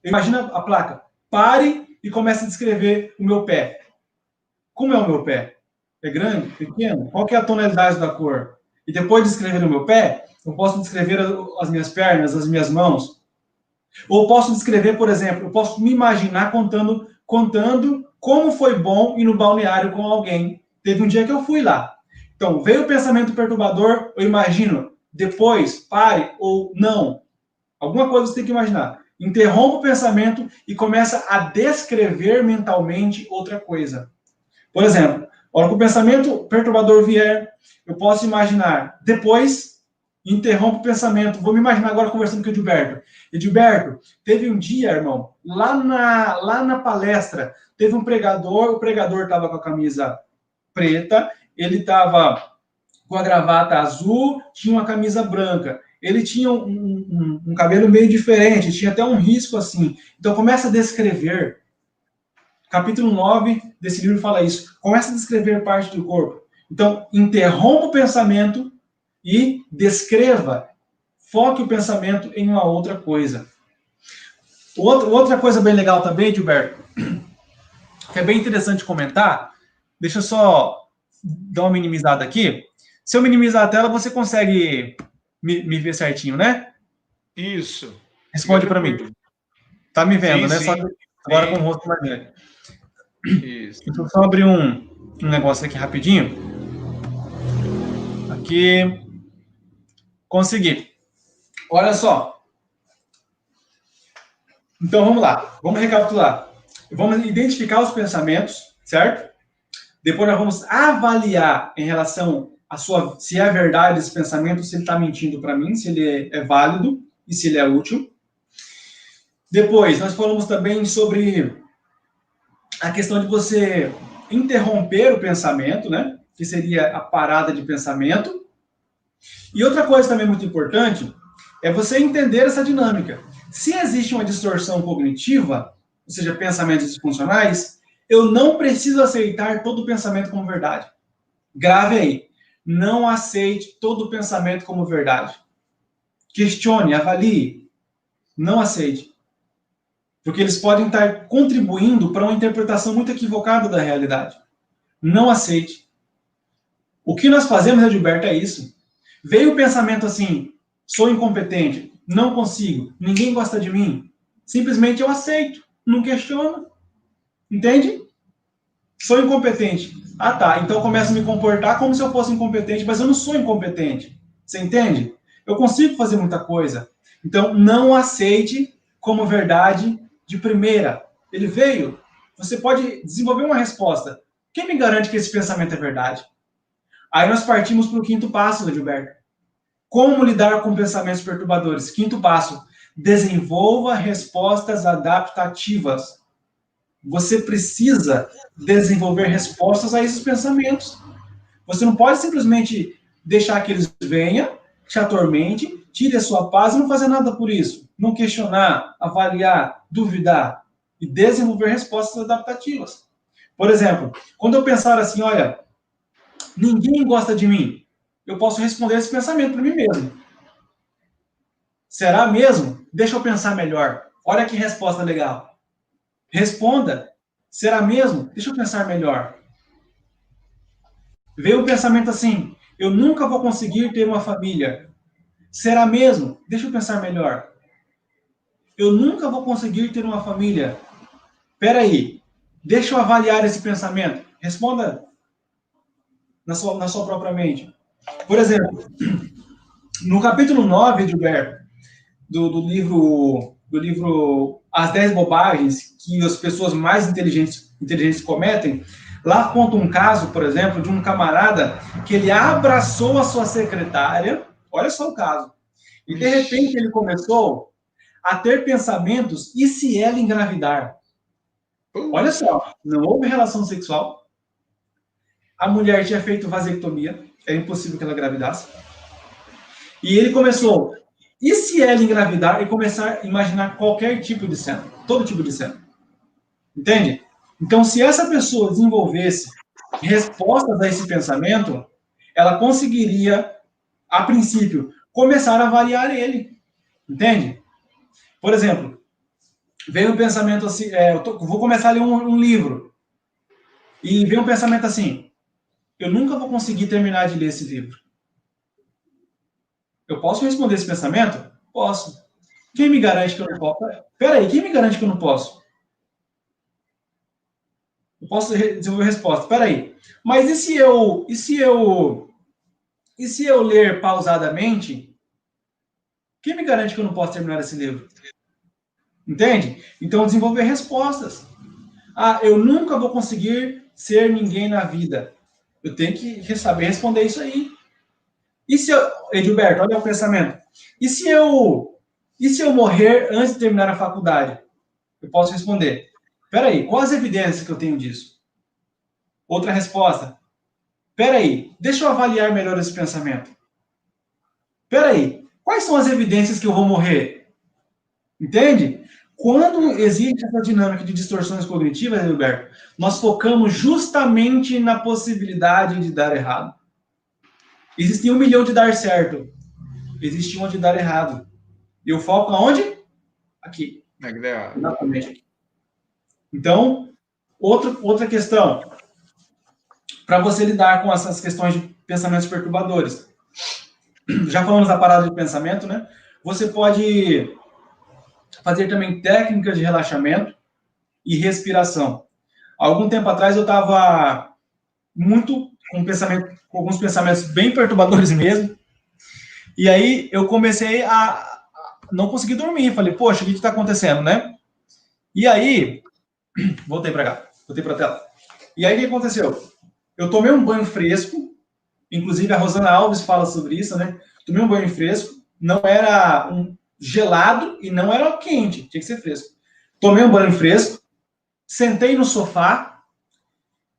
Imagina a placa, pare e comece a descrever o meu pé. Como é o meu pé? É grande? Pequeno? Qual que é a tonalidade da cor? E depois de descrever o meu pé, eu posso descrever as minhas pernas, as minhas mãos. Ou posso descrever, por exemplo, eu posso me imaginar contando como foi bom ir no balneário com alguém. Teve um dia que eu fui lá. Então, veio o pensamento perturbador, eu imagino, depois, pare ou não. Alguma coisa você tem que imaginar. Interrompa o pensamento e começa a descrever mentalmente outra coisa. Por exemplo, a hora que o pensamento perturbador vier, eu posso imaginar depois Interrompe o pensamento. Vou me imaginar agora conversando com o Edilberto. Edilberto, teve um dia, irmão, lá na palestra, teve um pregador, o pregador estava com a camisa preta, ele estava com a gravata azul, tinha uma camisa branca. Ele tinha um cabelo meio diferente, tinha até um risco assim. Então começa a descrever. Capítulo 9 desse livro fala isso. Começa a descrever parte do corpo. Então, interrompa o pensamento e descreva. Foque o pensamento em uma outra coisa. Outra coisa bem legal também, Gilberto, que é bem interessante comentar. Deixa eu só dar uma minimizada aqui. Se eu minimizar a tela, você consegue me ver certinho, né? Isso. Responde para mim. Tá me vendo, sim, né? Sim, só que agora com o rosto mais grande. Isso. Deixa eu só abrir um negócio aqui rapidinho. Aqui. Consegui. Olha só. Então, vamos lá. Vamos recapitular. Vamos identificar os pensamentos, certo? Depois nós vamos avaliar em relação a se é verdade esse pensamento, se ele está mentindo para mim, se ele é válido e se ele é útil. Depois, nós falamos também sobre a questão de você interromper o pensamento, né? Que seria a parada de pensamento. E outra coisa também muito importante é você entender essa dinâmica. Se existe uma distorção cognitiva, ou seja, pensamentos disfuncionais, eu não preciso aceitar todo o pensamento como verdade. Grave aí. Não aceite todo o pensamento como verdade. Questione, avalie. Não aceite. Porque eles podem estar contribuindo para uma interpretação muito equivocada da realidade. Não aceite. O que nós fazemos, Edilberto, é isso. Veio o pensamento assim, sou incompetente, não consigo, ninguém gosta de mim. Simplesmente eu aceito, não questiono. Entende? Sou incompetente. Ah, tá. Então eu começo a me comportar como se eu fosse incompetente, mas eu não sou incompetente. Você entende? Eu consigo fazer muita coisa. Então não aceite como verdade de primeira. Ele veio. Você pode desenvolver uma resposta. Quem me garante que esse pensamento é verdade? Aí nós partimos para o quinto passo, Gilberto. Como lidar com pensamentos perturbadores? Quinto passo. Desenvolva respostas adaptativas. Você precisa desenvolver respostas a esses pensamentos. Você não pode simplesmente deixar que eles venham, te atormente, tire a sua paz e não fazer nada por isso. Não questionar, avaliar, duvidar e desenvolver respostas adaptativas. Por exemplo, quando eu pensar assim, olha, ninguém gosta de mim, eu posso responder esse pensamento para mim mesmo. Será mesmo? Deixa eu pensar melhor. Olha que resposta legal. Responda. Será mesmo? Deixa eu pensar melhor. Veio o pensamento assim, eu nunca vou conseguir ter uma família. Será mesmo? Deixa eu pensar melhor. Eu nunca vou conseguir ter uma família. Espera aí, deixa eu avaliar esse pensamento. Responda na sua própria mente. Por exemplo, no capítulo 9, Edilberto, do livro As 10 Bobagens que as pessoas mais inteligentes cometem, lá conta um caso, por exemplo, de um camarada que ele abraçou a sua secretária, olha só o caso, e de repente ele começou a ter pensamentos, e se ela engravidar? Olha só, não houve relação sexual, a mulher tinha feito vasectomia, é impossível que ela engravidasse, e ele começou, e se ela engravidar e começar a imaginar qualquer tipo de cena, todo tipo de cena, entende? Então, se essa pessoa desenvolvesse respostas a esse pensamento, ela conseguiria, a princípio, começar a avaliar ele, entende? Por exemplo, veio um pensamento assim, vou começar a ler um livro, e veio um pensamento assim, eu nunca vou conseguir terminar de ler esse livro. Eu posso responder esse pensamento? Posso. Quem me garante que eu não posso? Peraí, quem me garante que eu não posso? Eu posso desenvolver a resposta. Peraí. Mas e se eu ler pausadamente? Quem me garante que eu não posso terminar esse livro? Entende? Então, desenvolver respostas. Ah, eu nunca vou conseguir ser ninguém na vida. Eu tenho que saber responder isso aí. E se eu, Edilberto, olha o pensamento. E se eu morrer antes de terminar a faculdade? Eu posso responder. Espera aí, quais as evidências que eu tenho disso? Outra resposta. Espera aí, deixa eu avaliar melhor esse pensamento. Espera aí, quais são as evidências que eu vou morrer? Entende? Quando existe essa dinâmica de distorções cognitivas, Edilberto, nós focamos justamente na possibilidade de dar errado. Existe 1 milhão de dar certo. Existe uma de dar errado. E eu foco aonde? Aqui. Exatamente. Então, outra questão. Para você lidar com essas questões de pensamentos perturbadores. Já falamos da parada de pensamento, né? Você pode fazer também técnicas de relaxamento e respiração. Há algum tempo atrás eu estava muito com alguns pensamentos bem perturbadores mesmo. E aí eu comecei a não conseguir dormir. Falei, poxa, o que está acontecendo, né? E aí, voltei para cá, voltei para a tela. E aí o que aconteceu? Eu tomei um banho fresco, inclusive a Rosana Alves fala sobre isso, né? Tomei um banho fresco, não era gelado e não era quente, tinha que ser fresco. Tomei um banho fresco, sentei no sofá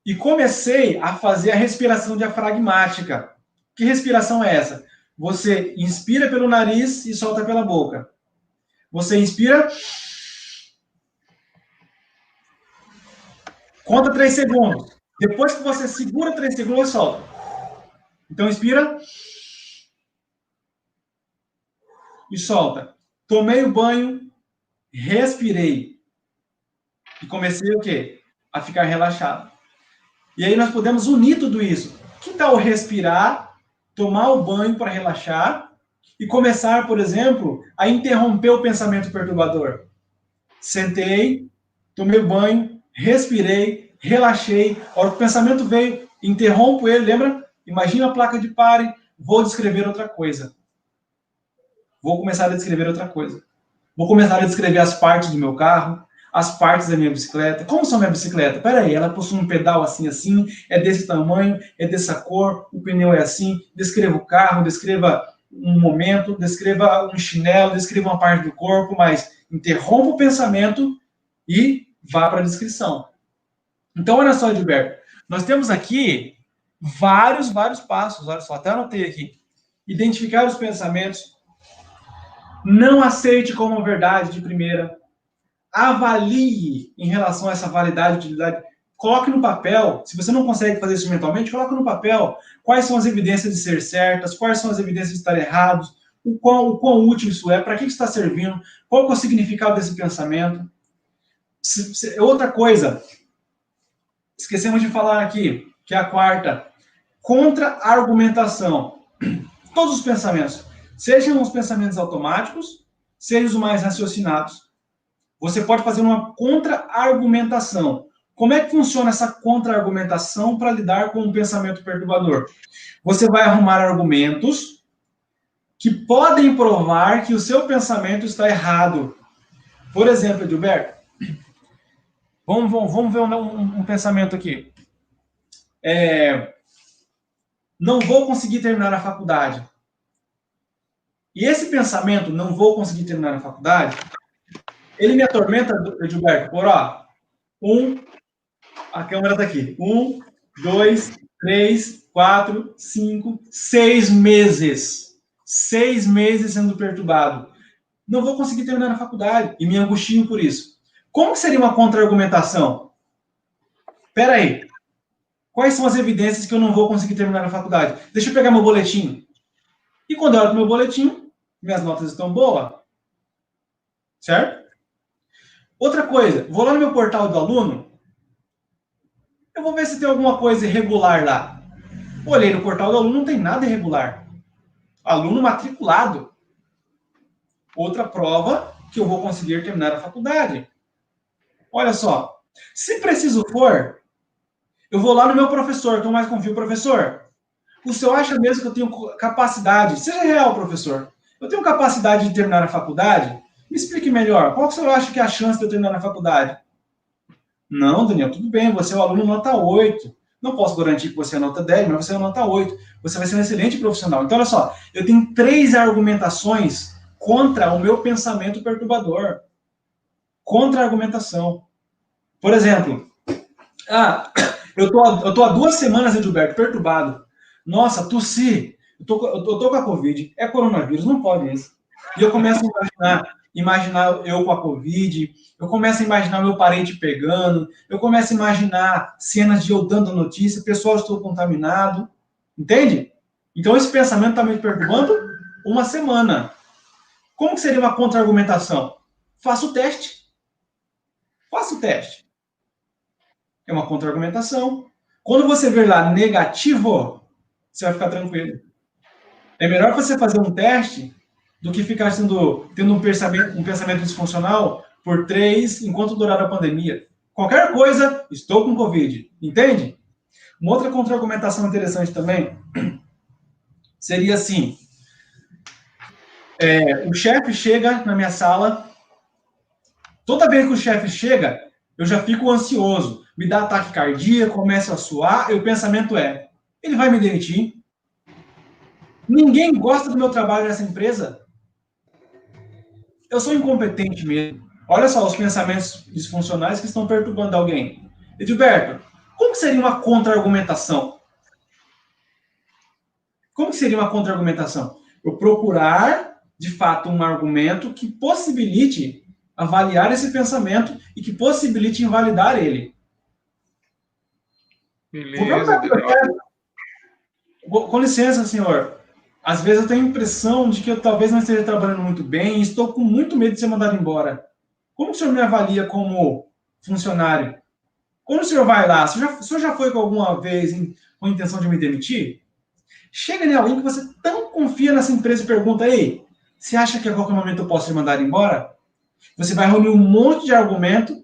e comecei a fazer a respiração diafragmática. Que respiração é essa? Você inspira pelo nariz e solta pela boca. Você inspira, conta 3 segundos. Depois que você segura 3 segundos, solta. Então, inspira e solta. Tomei o banho, respirei. E comecei o quê? A ficar relaxado. E aí nós podemos unir tudo isso. Que tal respirar, tomar o banho para relaxar e começar, por exemplo, a interromper o pensamento perturbador? Sentei, tomei banho, respirei, relaxei. A hora que o pensamento veio, interrompo ele, lembra? Imagina a placa de pare, vou descrever outra coisa. Vou começar a descrever outra coisa. Vou começar a descrever as partes do meu carro, as partes da minha bicicleta. Como são minha bicicleta? Peraí, ela possui um pedal assim, assim, é desse tamanho, é dessa cor, o pneu é assim. Descreva o carro, descreva um momento, descreva um chinelo, descreva uma parte do corpo, mas interrompa o pensamento e vá para a descrição. Então, olha só, Gilberto, nós temos aqui vários passos, olha só, até anotei aqui. Identificar os pensamentos, não aceite como verdade de primeira, avalie em relação a essa validade, utilidade, coloque no papel, se você não consegue fazer isso mentalmente, coloque no papel quais são as evidências de ser certas, quais são as evidências de estar errados, o quão útil isso é, para que está servindo, qual é o significado desse pensamento. Outra coisa, esquecemos de falar aqui, que é a quarta, contra-argumentação. Todos os pensamentos, sejam os pensamentos automáticos, sejam os mais raciocinados. Você pode fazer uma contra-argumentação. Como é que funciona essa contra-argumentação para lidar com um pensamento perturbador? Você vai arrumar argumentos que podem provar que o seu pensamento está errado. Por exemplo, Edilberto, vamos ver um pensamento aqui. Não vou conseguir terminar a faculdade. E esse pensamento, não vou conseguir terminar a faculdade, ele me atormenta, Edilberto, por a câmera está aqui. 1, 2, 3, 4, 5, 6 meses. 6 meses sendo perturbado. Não vou conseguir terminar a faculdade e me angustio por isso. Como que seria uma contra-argumentação? Espera aí. Quais são as evidências que eu não vou conseguir terminar a faculdade? Deixa eu pegar meu boletim. E quando eu olho para o meu boletim, minhas notas estão boas. Certo? Outra coisa, vou lá no meu portal do aluno, eu vou ver se tem alguma coisa irregular lá. Olhei no portal do aluno, não tem nada irregular. Aluno matriculado. Outra prova que eu vou conseguir terminar a faculdade. Olha só, se preciso for, eu vou lá no meu professor, que eu mais confio. Professor, o senhor acha mesmo que eu tenho capacidade? Seja real, professor. Eu tenho capacidade de terminar a faculdade? Me explique melhor. Qual que o senhor acha que é a chance de eu terminar na faculdade? Não, Daniel, tudo bem. Você é o aluno nota 8. Não posso garantir que você é nota 10, mas você é nota 8. Você vai ser um excelente profissional. Então, olha só, eu tenho 3 argumentações contra o meu pensamento perturbador. Contra-argumentação. Por exemplo, eu tô há 2 semanas, Edilberto, perturbado. Nossa, tossi. Eu tô com a Covid. É coronavírus, não pode isso. E eu começo a imaginar eu com a Covid, eu começo a imaginar meu parente pegando, eu começo a imaginar cenas de eu dando notícia, pessoal, estou contaminado. Entende? Então, esse pensamento está me perturbando 1 semana. Como que seria uma contra-argumentação? Faça o teste. Faça o teste. É uma contra-argumentação. Quando você ver lá negativo, você vai ficar tranquilo. É melhor você fazer um teste do que ficar tendo um pensamento disfuncional por 3 enquanto durar a pandemia. Qualquer coisa, estou com Covid. Entende? Uma outra contra-argumentação interessante também seria assim: o chefe chega na minha sala, toda vez que o chefe chega, eu já fico ansioso, me dá ataque cardíaco, começo a suar, e o pensamento é: ele vai me demitir? Ninguém gosta do meu trabalho nessa empresa. Eu sou incompetente mesmo. Olha só os pensamentos disfuncionais que estão perturbando alguém. Edilberto, como seria uma contra-argumentação? Como seria uma contra-argumentação? Eu procurar, de fato, um argumento que possibilite avaliar esse pensamento e que possibilite invalidar ele. Beleza. Com licença, senhor. Às vezes eu tenho a impressão de que eu talvez não esteja trabalhando muito bem e estou com muito medo de ser mandado embora. Como o senhor me avalia como funcionário? Quando o senhor vai lá, o senhor já foi com alguma vez com a intenção de me demitir? Chega em alguém que você tão confia nessa empresa e pergunta: ei, você acha que a qualquer momento eu posso ser mandado embora? Você vai reunir um monte de argumento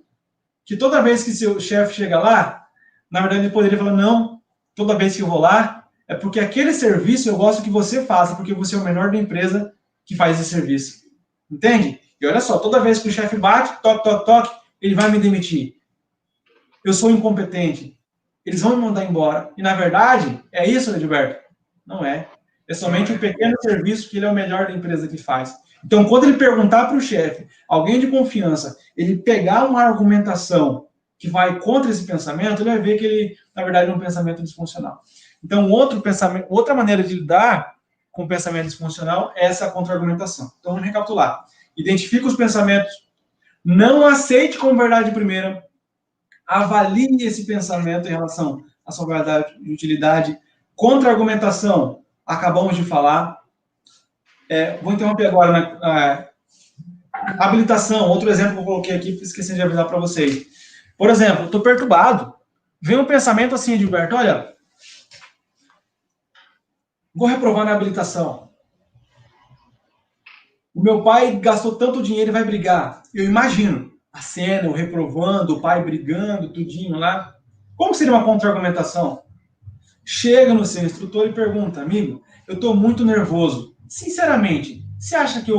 que toda vez que seu chefe chega lá, na verdade ele poderia falar: não, toda vez que eu vou lá, é porque aquele serviço eu gosto que você faça, porque você é o menor da empresa que faz esse serviço. Entende? E olha só, toda vez que o chefe bate, toque, toque, toque, ele vai me demitir. Eu sou incompetente. Eles vão me mandar embora. E, na verdade, é isso, Edilberto? Não é. É somente um pequeno serviço que ele é o melhor da empresa que faz. Então, quando ele perguntar para o chefe, alguém de confiança, ele pegar uma argumentação que vai contra esse pensamento, ele vai ver que ele, na verdade, é um pensamento disfuncional. Então, outra maneira de lidar com o pensamento disfuncional é essa contra-argumentação. Então, vamos recapitular. Identifique os pensamentos, não aceite como verdade primeira, avalie esse pensamento em relação à sua verdade de utilidade. Contra-argumentação, acabamos de falar. Vou interromper agora na habilitação, outro exemplo que eu coloquei aqui, esqueci de avisar para vocês. Por exemplo, estou perturbado. Vem um pensamento assim, Edilberto: olha, vou reprovar na habilitação. O meu pai gastou tanto dinheiro e vai brigar. Eu imagino a cena, eu reprovando, o pai brigando, tudinho lá. Como seria uma contra-argumentação? Chega no seu instrutor e pergunta: amigo, eu estou muito nervoso. Sinceramente, você acha que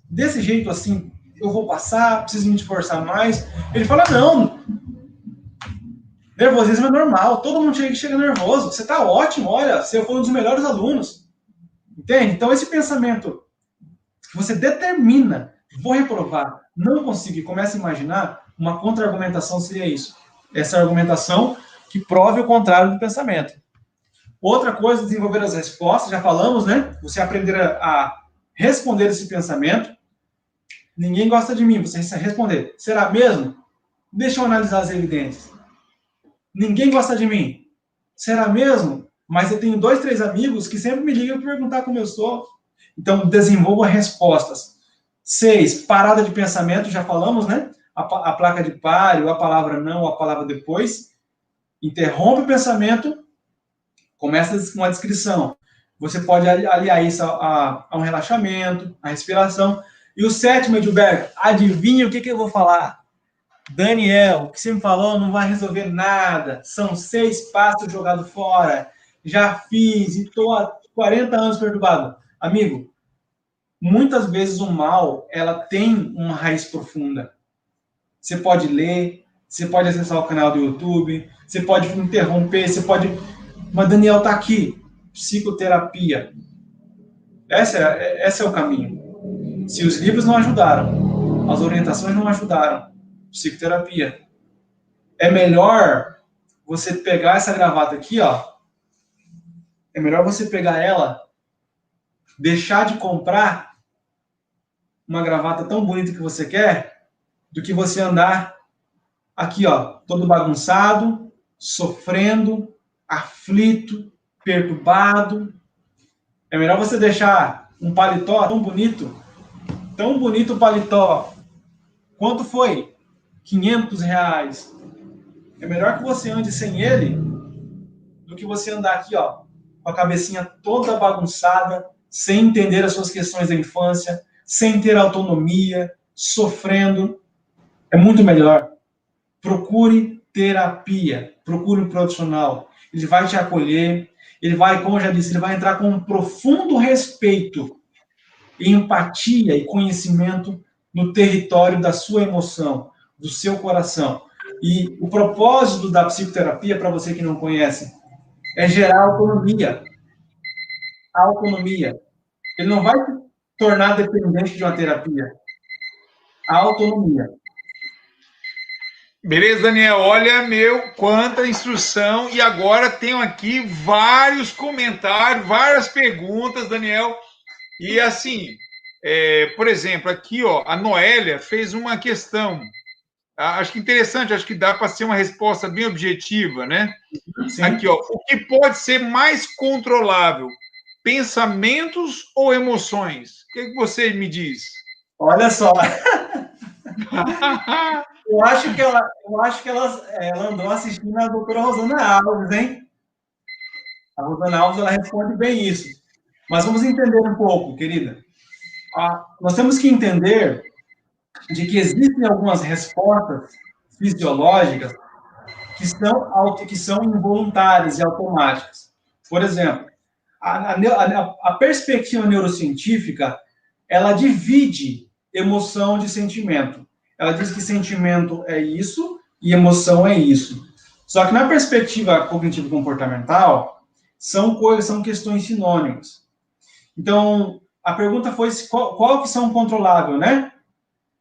desse jeito assim, eu vou passar, preciso me esforçar mais? Ele fala: não, nervosismo é normal, todo mundo chega nervoso, você está ótimo, olha, você foi um dos melhores alunos. Entende? Então, esse pensamento que você determina, vou reprovar, não consigo, e começa a imaginar, uma contra-argumentação seria isso. Essa argumentação que prove o contrário do pensamento. Outra coisa, desenvolver as respostas, já falamos, né? Você aprender a responder esse pensamento. Ninguém gosta de mim, você responder: será mesmo? Deixa eu analisar as evidências. Ninguém gosta de mim. Será mesmo? Mas eu tenho 2, 3 amigos que sempre me ligam para perguntar como eu sou. Então, desenvolva respostas. 6, parada de pensamento, já falamos, né? A placa de páreo, a palavra não, a palavra depois. Interrompe o pensamento, começa com a descrição. Você pode aliar isso a um relaxamento, a respiração. E o 7, Edilberto, adivinha o que eu vou falar? Daniel, o que você me falou não vai resolver nada. São 6 passos jogados fora. Já fiz e estou há 40 anos perturbado. Amigo, muitas vezes o mal, ela tem uma raiz profunda. Você pode ler, você pode acessar o canal do YouTube, você pode interromper, você pode... Mas Daniel tá aqui, psicoterapia. Esse é o caminho. Se os livros não ajudaram, as orientações não ajudaram, psicoterapia. É melhor você pegar essa gravata aqui, ó. É melhor você pegar ela, deixar de comprar uma gravata tão bonita que você quer, do que você andar aqui, ó, todo bagunçado, sofrendo, aflito, perturbado. É melhor você deixar um paletó tão bonito o paletó. Quanto foi? R$ 500. É melhor que você ande sem ele do que você andar aqui, ó, com a cabecinha toda bagunçada, sem entender as suas questões da infância, sem ter autonomia, sofrendo. É muito melhor. Procure terapia, procure um profissional. Ele vai te acolher, ele vai, como eu já disse, ele vai entrar com um profundo respeito, empatia e conhecimento no território da sua emoção, do seu coração. E o propósito da psicoterapia, para você que não conhece, é gerar autonomia. A autonomia. Ele não vai te tornar dependente de uma terapia. A autonomia. Beleza, Daniel? Olha, meu, quanta instrução. E agora tenho aqui vários comentários, várias perguntas, Daniel. E assim, por exemplo, aqui, ó, a Noélia fez uma questão. Acho que interessante, acho que dá para ser uma resposta bem objetiva, né? Sim. Aqui, ó, o que pode ser mais controlável? Pensamentos ou emoções? O que você me diz? Olha só. Eu acho que ela andou assistindo a doutora Rosana Alves, hein? A Rosana Alves, ela responde bem isso. Mas vamos entender um pouco, querida. Nós temos que entender de que existem algumas respostas fisiológicas que são involuntárias e automáticas. Por exemplo, a perspectiva neurocientífica, ela divide emoção de sentimento. Ela diz que sentimento é isso e emoção é isso. Só que na perspectiva cognitivo-comportamental, são questões sinônimas. Então, a pergunta foi qual opção controlável, né?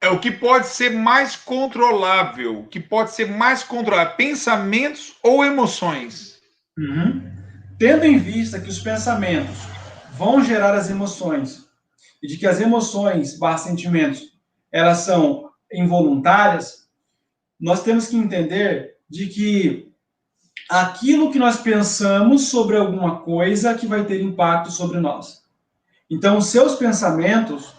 É o que pode ser mais controlável. O que pode ser mais controlável? Pensamentos ou emoções? Uhum. Tendo em vista que os pensamentos vão gerar as emoções e de que as emoções /sentimentos elas são involuntárias, nós temos que entender de que aquilo que nós pensamos sobre alguma coisa que vai ter impacto sobre nós. Então, os seus pensamentos,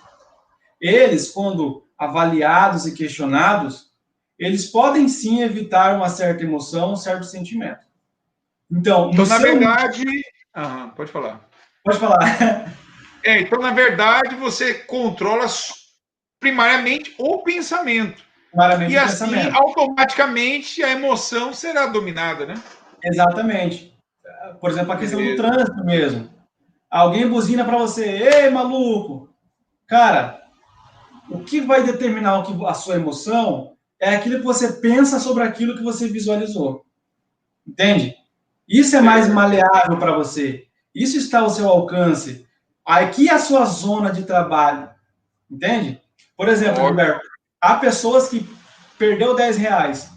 eles, quando avaliados e questionados, eles podem sim evitar uma certa emoção, um certo sentimento. Então na verdade... pode falar. Pode falar. Então, na verdade, você controla primariamente o pensamento. E assim, pensamento. Automaticamente, a emoção será dominada, né? Exatamente. Por exemplo, a questão do trânsito mesmo. Alguém buzina para você, ei, maluco! Cara, o que vai determinar a sua emoção é aquilo que você pensa sobre aquilo que você visualizou. Entende? Isso é mais maleável para você. Isso está ao seu alcance. Aqui é a sua zona de trabalho. Entende? Por exemplo, Gilberto, há pessoas que perdeu R$10.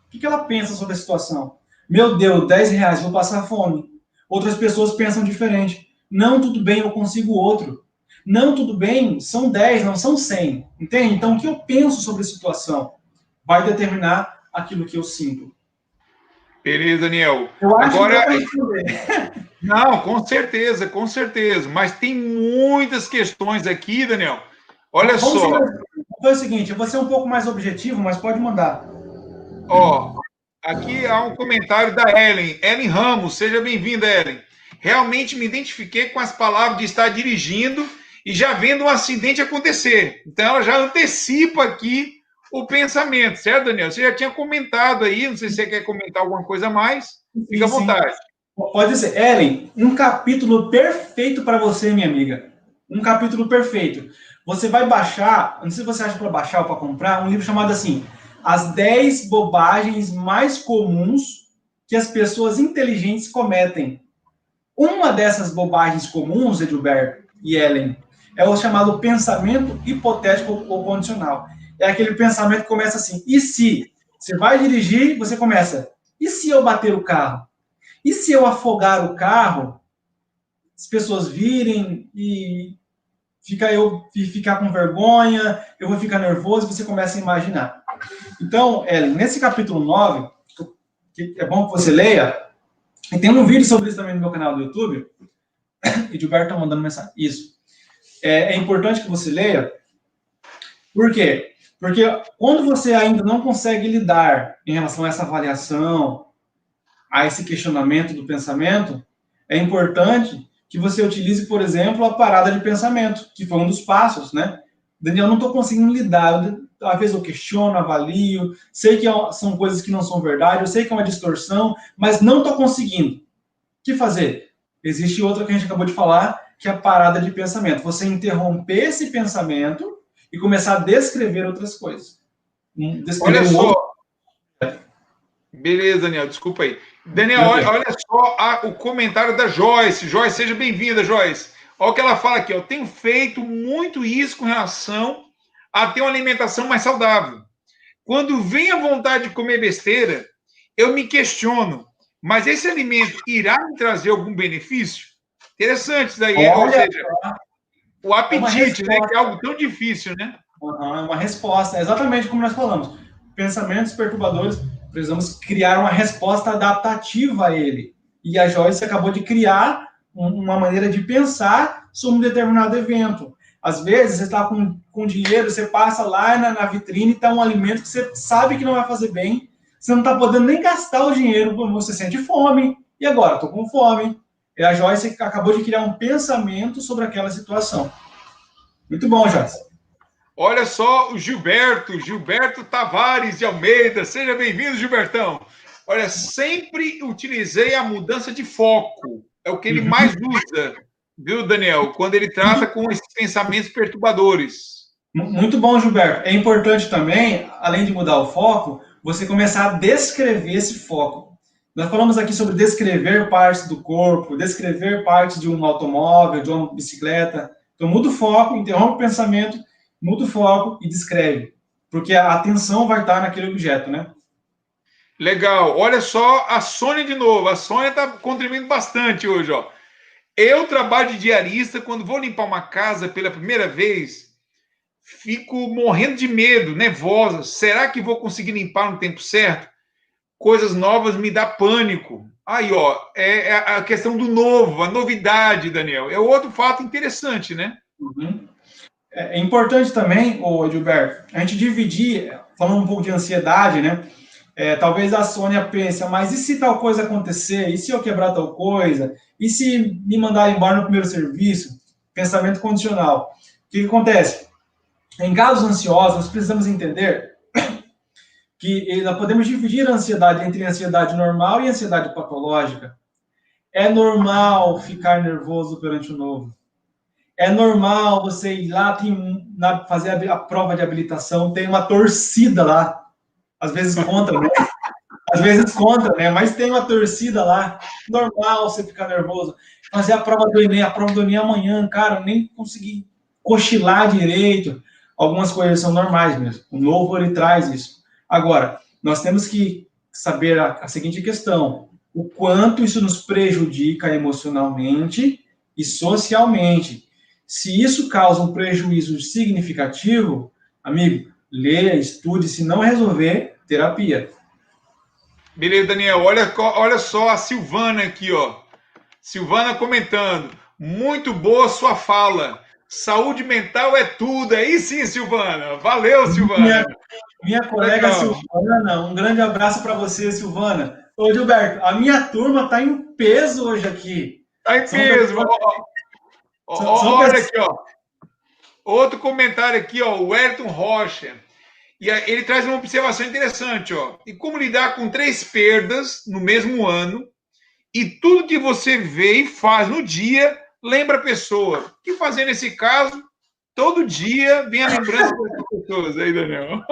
O que ela pensa sobre a situação? Meu Deus, R$10, vou passar fome. Outras pessoas pensam diferente. Não, tudo bem, eu consigo outro. Não, tudo bem, são 10, não são 100. Entende? Então, o que eu penso sobre a situação vai determinar aquilo que eu sinto. Beleza, Daniel. Eu acho agora que não, com certeza. Mas tem muitas questões aqui, Daniel. Olha só. Foi o seguinte, eu vou ser um pouco mais objetivo, mas pode mandar. Aqui há um comentário da Ellen Ramos. Seja bem-vinda, Ellen. Realmente me identifiquei com as palavras de estar dirigindo e já vendo um acidente acontecer. Então, ela já antecipa aqui o pensamento, certo, Daniel? Você já tinha comentado aí, não sei se você quer comentar alguma coisa a mais. Fica à vontade. Pode ser. Ellen, um capítulo perfeito para você, minha amiga. Um capítulo perfeito. Você vai baixar, não sei se você acha para baixar ou para comprar, um livro chamado assim, as 10 bobagens mais comuns que as pessoas inteligentes cometem. Uma dessas bobagens comuns, Edilberto e Ellen, é o chamado pensamento hipotético ou condicional. É aquele pensamento que começa assim, e se? Você vai dirigir, você começa, e se eu bater o carro? E se eu afogar o carro, as pessoas virem e eu ficar com vergonha, eu vou ficar nervoso, você começa a imaginar. Então, Ellen, nesse capítulo 9, que é bom que você leia, e tem um vídeo sobre isso também no meu canal do YouTube, e Gilberto está mandando mensagem. Isso. É importante que você leia. Por quê? Porque quando você ainda não consegue lidar em relação a essa avaliação, a esse questionamento do pensamento, é importante que você utilize, por exemplo, a parada de pensamento, que foi um dos passos, né? Daniel, não estou conseguindo lidar. Às vezes eu questiono, avalio, sei que são coisas que não são verdade, eu sei que é uma distorção, mas não estou conseguindo. O que fazer? Existe outra que a gente acabou de falar, que é a parada de pensamento. Você interromper esse pensamento e começar a descrever outras coisas. Olha só. Beleza, Daniel, desculpa aí. Daniel, olha só o comentário da Joyce. Joyce, seja bem-vinda, Joyce. Olha o que ela fala aqui. Eu tenho feito muito isso com relação a ter uma alimentação mais saudável. Quando vem a vontade de comer besteira, eu me questiono, mas esse alimento irá me trazer algum benefício? Interessante isso daí. Ou seja, o apetite, né? Que é algo tão difícil, né? É uma resposta. É exatamente como nós falamos. Pensamentos perturbadores, precisamos criar uma resposta adaptativa a ele. E a Joyce acabou de criar uma maneira de pensar sobre um determinado evento. Às vezes, você está com dinheiro, você passa lá na vitrine, está um alimento que você sabe que não vai fazer bem, você não está podendo nem gastar o dinheiro, você sente fome. E agora? Estou com fome. E a Joyce acabou de criar um pensamento sobre aquela situação. Muito bom, Joyce. Olha só o Gilberto Tavares de Almeida. Seja bem-vindo, Gilbertão. Olha, sempre utilizei a mudança de foco. É o que ele mais usa, viu, Daniel? Quando ele trata com esses pensamentos perturbadores. Muito bom, Gilberto. É importante também, além de mudar o foco, você começar a descrever esse foco. Nós falamos aqui sobre descrever partes do corpo, descrever partes de um automóvel, de uma bicicleta. Então, muda o foco, interrompe o pensamento, muda o foco e descreve. Porque a atenção vai estar naquele objeto, né? Legal. Olha só a Sônia de novo. A Sônia está contribuindo bastante hoje, ó. Eu trabalho de diarista. Quando vou limpar uma casa pela primeira vez, fico morrendo de medo, nervosa. Será que vou conseguir limpar no tempo certo? Coisas novas me dá pânico. Aí, ó, é a questão do novo, a novidade, Daniel. É outro fato interessante, né? Uhum. É importante também, Edilberto, a gente dividir, falando um pouco de ansiedade, né? Talvez a Sônia pense, mas e se tal coisa acontecer? E se eu quebrar tal coisa? E se me mandar embora no primeiro serviço? Pensamento condicional. O que acontece? Em casos ansiosos, nós precisamos entender que nós podemos dividir a ansiedade entre ansiedade normal e ansiedade patológica. É normal ficar nervoso perante o novo. É normal você ir lá, fazer a prova de habilitação, tem uma torcida lá. Às vezes contra, né? Às vezes contra, né? Mas tem uma torcida lá. Normal você ficar nervoso. Fazer a prova do Enem amanhã, cara, nem consegui cochilar direito. Algumas coisas são normais mesmo. O novo, ele traz isso. Agora, nós temos que saber a seguinte questão. O quanto isso nos prejudica emocionalmente e socialmente. Se isso causa um prejuízo significativo, amigo, leia, estude, se não resolver, terapia. Beleza, Daniel. Olha só a Silvana aqui, ó. Silvana comentando. Muito boa sua fala. Saúde mental é tudo. Aí sim, Silvana. Valeu, Silvana. Minha colega Silvana, um grande abraço para você, Silvana. Ô, Gilberto, a minha turma está em peso hoje aqui. Está em peso. Olha aqui, ó. Outro comentário aqui, ó. O Wellington Rocha. E ele traz uma observação interessante, ó. E como lidar com 3 perdas no mesmo ano e tudo que você vê e faz no dia lembra a pessoa. O que fazer nesse caso? Todo dia vem a lembrança das pessoas aí, Daniel.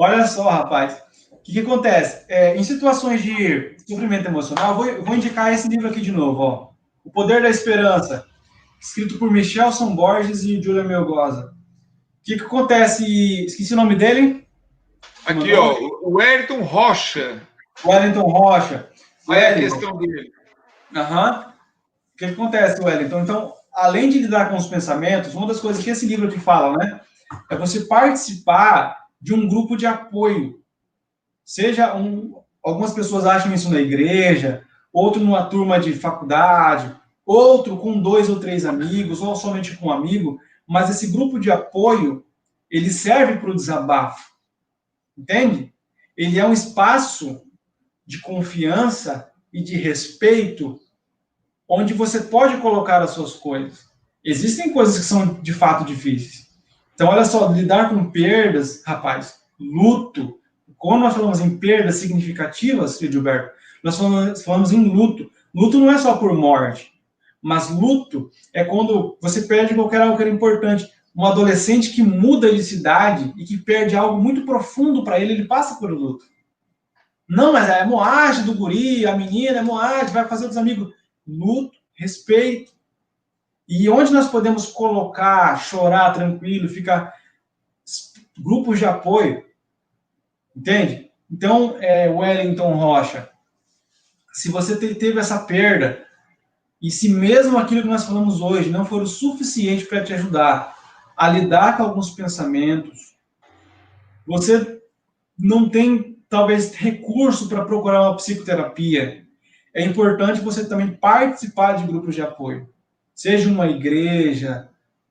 Olha só, rapaz. O que acontece? Em situações de sofrimento emocional, eu vou indicar esse livro aqui de novo, ó. O Poder da Esperança, escrito por Michelson Borges e Julia Melgoza. O que acontece? Esqueci o nome dele. Aqui, ó, o Wellington Rocha. Wellington Rocha. Aí a questão dele. Aham. O que acontece, Wellington? Então, além de lidar com os pensamentos, uma das coisas que esse livro aqui fala, né? É você participar de um grupo de apoio. Algumas pessoas acham isso na igreja, outro numa turma de faculdade, outro com 2 ou 3 amigos, ou somente com um amigo, mas esse grupo de apoio, ele serve para o desabafo, entende? Ele é um espaço de confiança e de respeito, onde você pode colocar as suas coisas. Existem coisas que são de fato difíceis. Então, olha só, lidar com perdas, rapaz, luto. Quando nós falamos em perdas significativas, Gilberto, nós falamos em luto. Luto não é só por morte, mas luto é quando você perde qualquer algo que era importante. Um adolescente que muda de cidade e que perde algo muito profundo para ele, ele passa por luto. Não, mas é moagem do guri, a menina é moagem, vai fazer dos amigos. Luto, respeito. E onde nós podemos colocar, chorar tranquilo, ficar grupos de apoio, entende? Então, Wellington Rocha, se você teve essa perda, e se mesmo aquilo que nós falamos hoje não for o suficiente para te ajudar a lidar com alguns pensamentos, você não tem, talvez, recurso para procurar uma psicoterapia, é importante você também participar de grupos de apoio. Seja uma igreja,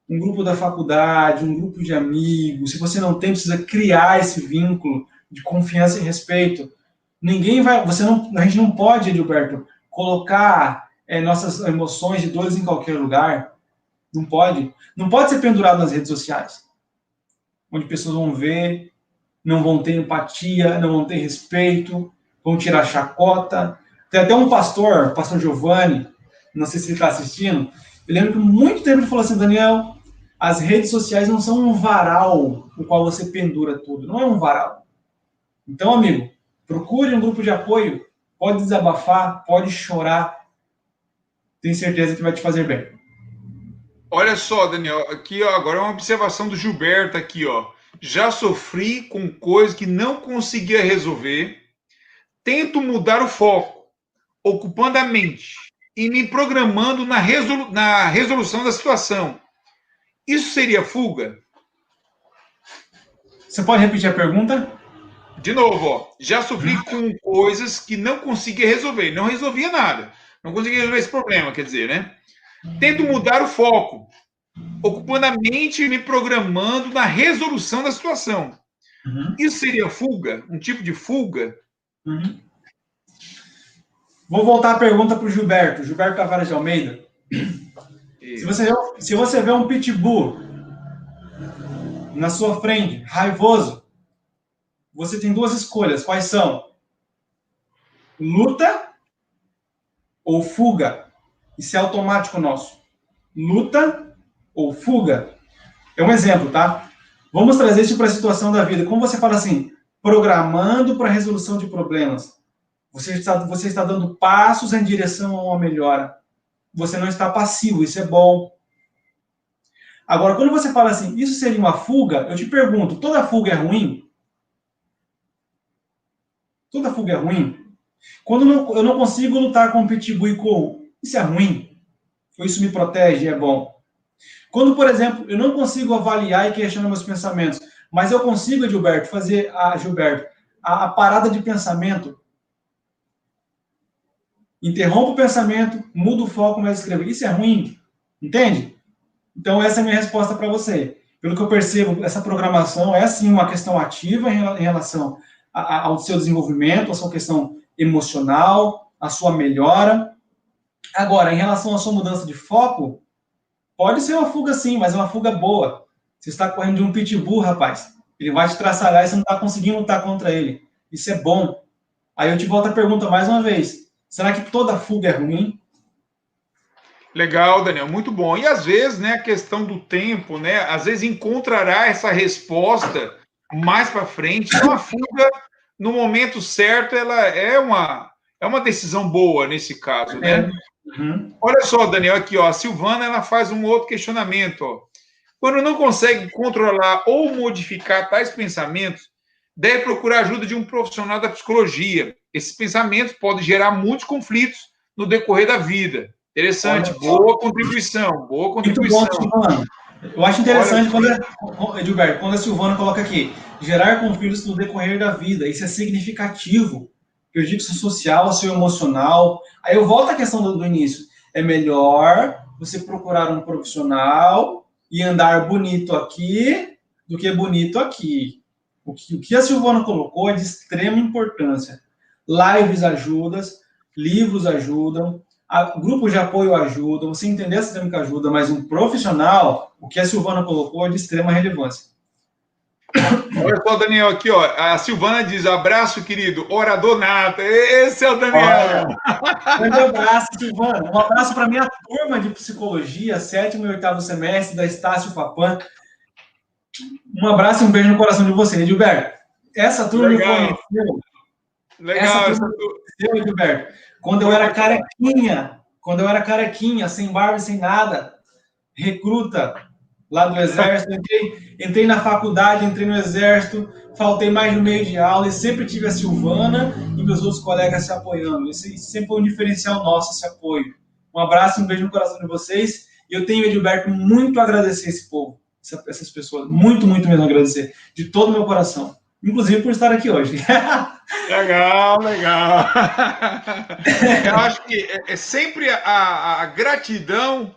um grupo da faculdade, um grupo de amigos. Se você não tem, precisa criar esse vínculo de confiança e respeito. A gente não pode, Gilberto, colocar nossas emoções e dores em qualquer lugar. Não pode. Não pode ser pendurado nas redes sociais, onde pessoas vão ver, não vão ter empatia, não vão ter respeito, vão tirar chacota. Tem até um pastor Giovanni, não sei se ele está assistindo, eu lembro que muito tempo ele falou assim, Daniel, as redes sociais não são um varal no qual você pendura tudo, não é um varal. Então, amigo, procure um grupo de apoio, pode desabafar, pode chorar, tenho certeza que vai te fazer bem. Olha só, Daniel, aqui ó, agora é uma observação do Gilberto aqui, ó. Já sofri com coisas que não conseguia resolver, tento mudar o foco, ocupando a mente e me programando na resolução da situação. Isso seria fuga? Você pode repetir a pergunta? De novo, ó, já sofri com coisas que não conseguia resolver, não resolvia nada, não conseguia resolver esse problema, quer dizer, né? Tento mudar o foco, ocupando a mente e me programando na resolução da situação. Uhum. Isso seria fuga? Um tipo de fuga? Uhum. Vou voltar a pergunta para o Gilberto Tavares de Almeida. Se você vê um pitbull na sua frente, raivoso, você tem 2 escolhas. Quais são? Luta ou fuga? Isso é automático nosso. Luta ou fuga? É um exemplo, tá? Vamos trazer isso para a situação da vida. Como você fala assim, programando para a resolução de problemas. Você está dando passos em direção a uma melhora. Você não está passivo, isso é bom. Agora, quando você fala assim, isso seria uma fuga, eu te pergunto, toda fuga é ruim? Toda fuga é ruim? Quando eu não consigo lutar com o pitbull e corro, isso é ruim? Ou isso me protege e é bom? Quando, por exemplo, eu não consigo avaliar e questionar meus pensamentos, mas eu consigo, Gilberto, fazer a parada de pensamento, interrompo o pensamento, mudo o foco, mas escrevo. Isso é ruim? Entende? Então, essa é a minha resposta para você. Pelo que eu percebo, essa programação é, sim, uma questão ativa em relação ao seu desenvolvimento, a sua questão emocional, a sua melhora. Agora, em relação à sua mudança de foco, pode ser uma fuga, sim, mas é uma fuga boa. Você está correndo de um pitbull, rapaz. Ele vai te traçalhar e você não está conseguindo lutar contra ele. Isso é bom. Aí eu te volto a pergunta mais uma vez. Será que toda fuga é ruim? Legal, Daniel, muito bom. E às vezes, né, a questão do tempo, né, às vezes encontrará essa resposta mais para frente. Então, a fuga, no momento certo, ela é uma decisão boa nesse caso, né? Uhum. Olha só, Daniel, aqui, ó, a Silvana, ela faz um outro questionamento, ó. Quando não consegue controlar ou modificar tais pensamentos, deve procurar ajuda de um profissional da psicologia. Esses pensamentos podem gerar muitos conflitos no decorrer da vida. Interessante, boa contribuição, boa contribuição. Muito bom, Silvana. Eu acho interessante Edilberto, quando a Silvana coloca aqui, gerar conflitos no decorrer da vida. Isso é significativo. Prejuízo seu social, seu emocional. Aí eu volto à questão do início. É melhor você procurar um profissional e andar bonito aqui do que bonito aqui. O que a Silvana colocou é de extrema importância. Lives ajudam, livros ajudam, grupos de apoio ajudam, você entender essa dinâmica ajuda, mas um profissional, o que a Silvana colocou é de extrema relevância. Olha só, Daniel, aqui, ó. A Silvana diz: abraço, querido, orador nato. Esse é o Daniel. Grande abraço, Silvana. Um abraço para minha turma de psicologia, 7º e 8º semestre, da Estácio Fapan. Um abraço e um beijo no coração de vocês, Edilberto. Essa turma me conheceu. Legal. Essa turma me conheceu, Edilberto, quando eu era carequinha, sem barba e sem nada, recruta lá do Exército, entrei na faculdade, entrei no Exército, faltei mais no meio de aula e sempre tive a Silvana e meus outros colegas se apoiando. Isso sempre foi um diferencial nosso, esse apoio. Um abraço e um beijo no coração de vocês. E eu tenho, Edilberto, muito a agradecer esse povo, essas pessoas. Muito, muito mesmo agradecer. De todo o meu coração. Inclusive por estar aqui hoje. Legal. Eu acho que é sempre a gratidão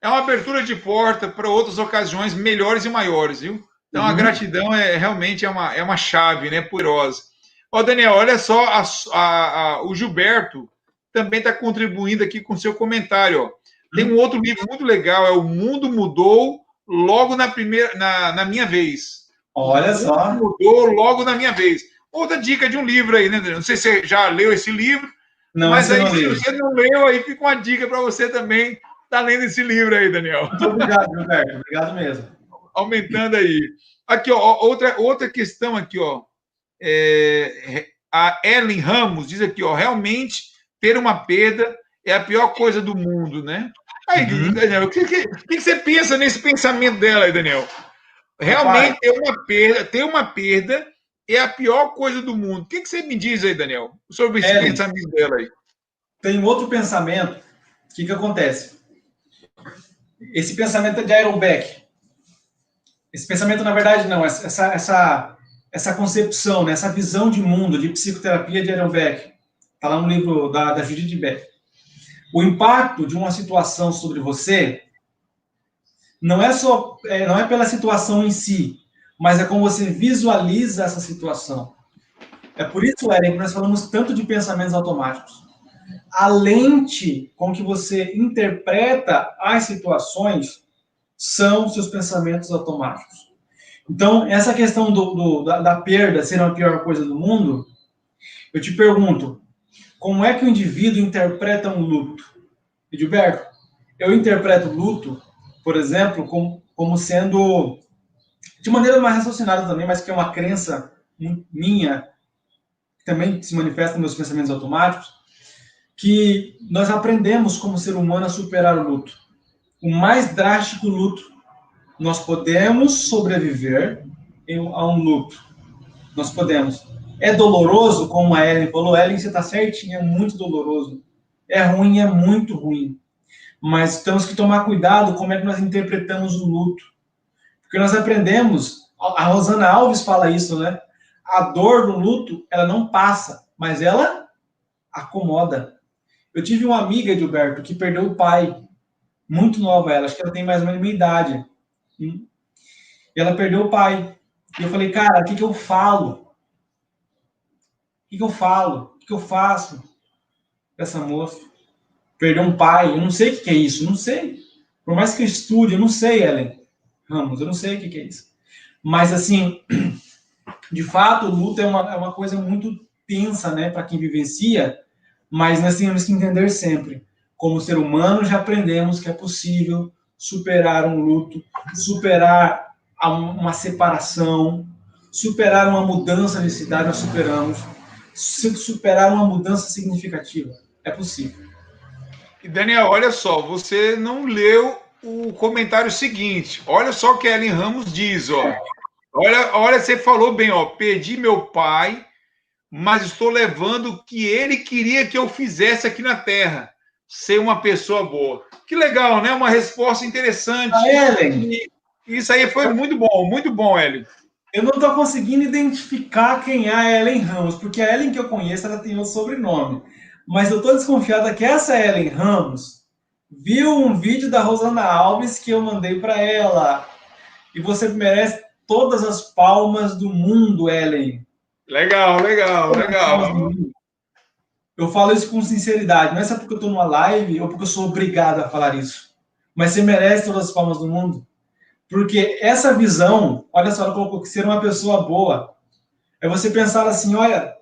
é uma abertura de porta para outras ocasiões melhores e maiores, viu? Então, a gratidão realmente é uma chave, né, poderosa. Ó, Daniel, olha só, o Gilberto também está contribuindo aqui com seu comentário. Ó. Tem um outro livro muito legal, é O Mundo Mudou Logo na Minha Vez. Olha só. O Mundo Mudou Logo na Minha Vez. Outra dica de um livro aí, né, Daniel? Não sei se você já leu esse livro, não, mas aí, se você não leu, aí fica uma dica para você também. Tá lendo esse livro aí, Daniel. Muito obrigado, Gilberto. Obrigado mesmo. Aumentando aí. Aqui, ó, outra questão aqui, ó. A Ellen Ramos diz aqui, ó, realmente ter uma perda é a pior coisa do mundo, né? Aí, Daniel, o que você pensa nesse pensamento dela aí, Daniel? Realmente ter uma perda é a pior coisa do mundo. O que você me diz aí, Daniel, sobre esse pensamento dela aí? Tem outro pensamento. O que acontece? Esse pensamento é de Aaron Beck. Esse pensamento, na verdade, não. Essa concepção, né? Essa visão de mundo, de psicoterapia de Aaron Beck. Está lá no livro da Judith Beck. O impacto de uma situação sobre você não é pela situação em si, mas é como você visualiza essa situação. É por isso, Eren, que nós falamos tanto de pensamentos automáticos. A lente com que você interpreta as situações são seus pensamentos automáticos. Então, essa questão da perda ser a pior coisa do mundo, eu te pergunto, como é que o indivíduo interpreta um luto? Edilberto, eu interpreto luto, por exemplo, como sendo, de maneira mais raciocinada também, mas que é uma crença minha, que também se manifesta nos meus pensamentos automáticos, que nós aprendemos como ser humano a superar o luto. O mais drástico luto. Nós podemos sobreviver a um luto. Nós podemos. É doloroso, como a Ellen falou. Ellen, você está certinha, é muito doloroso. É ruim, é muito ruim. Mas temos que tomar cuidado como é que nós interpretamos o luto. Porque nós aprendemos, a Rosana Alves fala isso, né? A dor do luto, ela não passa, mas ela acomoda. Eu tive uma amiga, Gilberto, que perdeu o pai, muito nova ela, acho que ela tem mais ou menos a minha idade. E ela perdeu o pai. E eu falei, cara, o que eu falo? O que eu falo? O que eu faço com essa moça? Perdeu um pai, eu não sei o que é isso, não sei. Por mais que eu estude, eu não sei, Ellen Ramos, eu não sei o que é isso. Mas, assim, de fato, o luto é uma coisa muito tensa, né, para quem vivencia, mas nós temos que entender sempre, como ser humano, já aprendemos que é possível superar um luto, superar uma separação, superar uma mudança de cidade, nós superamos. Superar uma mudança significativa. É possível. E Daniel, olha só, você não leu o comentário seguinte. Olha só o que a Ellen Ramos diz, ó. Olha, você falou bem, ó. Perdi meu pai, mas estou levando o que ele queria que eu fizesse aqui na Terra. Ser uma pessoa boa. Que legal, né? Uma resposta interessante. Ellen. Isso aí foi muito bom, Ellen. Eu não estou conseguindo identificar quem é a Ellen Ramos, porque a Ellen que eu conheço, ela tem outro sobrenome. Mas eu estou desconfiada que essa Ellen Ramos viu um vídeo da Rosana Alves que eu mandei para ela. E você merece todas as palmas do mundo, Ellen. Legal. Eu falo isso com sinceridade. Não é só porque eu estou numa live ou porque eu sou obrigado a falar isso. Mas você merece todas as palmas do mundo. Porque essa visão, olha só, ela colocou que ser uma pessoa boa é você pensar assim, olha,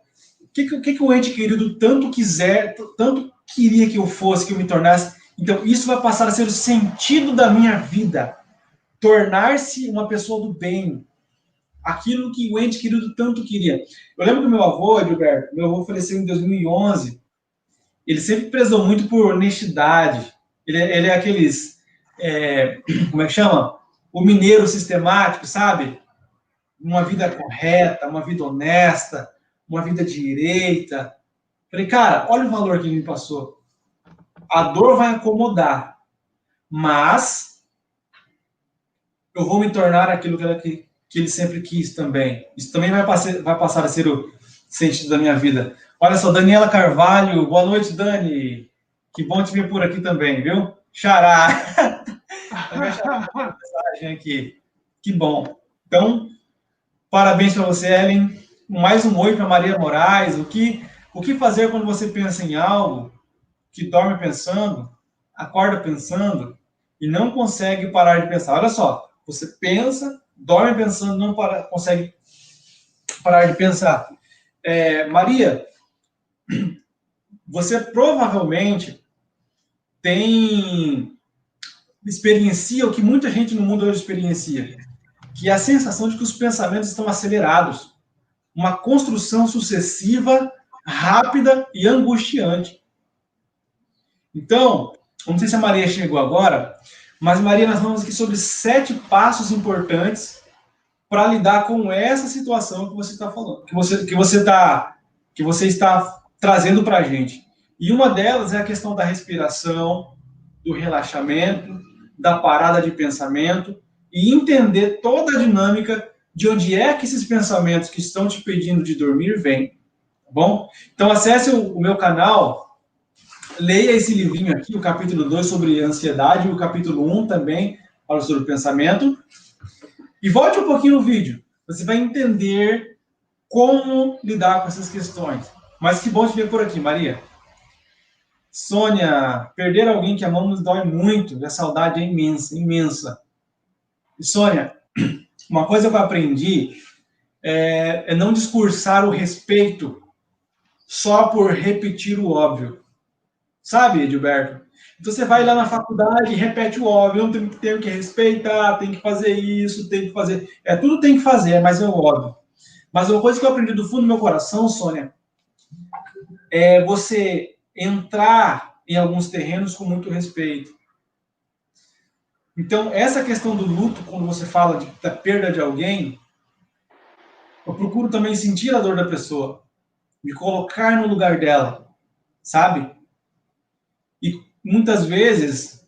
o que o ente querido tanto queria que eu fosse, que eu me tornasse. Então, isso vai passar a ser o sentido da minha vida. Tornar-se uma pessoa do bem. Aquilo que o ente querido tanto queria. Eu lembro que meu avô, Edilberto, meu avô faleceu em 2011. Ele sempre prezou muito por honestidade. Ele é aqueles... como é que chama? O mineiro sistemático, sabe? Uma vida correta, uma vida honesta, uma vida direita. Falei, cara, olha o valor que ele me passou. A dor vai acomodar, mas eu vou me tornar aquilo que ele sempre quis também. Isso também vai passar a ser o sentido da minha vida. Olha só, Daniela Carvalho, boa noite, Dani. Que bom te ver por aqui também, viu? Xará. Mensagem aqui. Que bom. Então, parabéns para você, Ellen. Mais um oi para Maria Moraes. O que fazer quando você pensa em algo, que dorme pensando, acorda pensando e não consegue parar de pensar? Olha só, você pensa, dorme pensando, não consegue parar de pensar. Maria, você provavelmente experiencia o que muita gente no mundo hoje experiencia, que é a sensação de que os pensamentos estão acelerados. Uma construção sucessiva, rápida e angustiante. Então, não sei se a Maria chegou agora, mas, Maria, nós vamos aqui sobre 7 passos importantes para lidar com essa situação que você está falando, que você está trazendo para a gente. E uma delas é a questão da respiração, do relaxamento, da parada de pensamento e entender toda a dinâmica de onde é que esses pensamentos que estão te pedindo de dormir vêm. Tá bom? Então, acesse o meu canal, leia esse livrinho aqui, o capítulo 2 sobre ansiedade, e o capítulo 1 também fala sobre o pensamento. E volte um pouquinho no vídeo. Você vai entender como lidar com essas questões. Mas que bom te ver por aqui, Maria. Sônia, perder alguém que amamos dói muito. E a saudade é imensa, imensa. E Sônia, uma coisa que eu aprendi é não discursar o respeito só por repetir o óbvio. Sabe, Edilberto? Então você vai lá na faculdade e repete o óbvio, eu tenho que respeitar, tem que fazer isso, tem que fazer... tudo tem que fazer, mas é o óbvio. Mas uma coisa que eu aprendi do fundo do meu coração, Sônia, é você entrar em alguns terrenos com muito respeito. Então, essa questão do luto, quando você fala da perda de alguém, eu procuro também sentir a dor da pessoa, me colocar no lugar dela, sabe? E muitas vezes,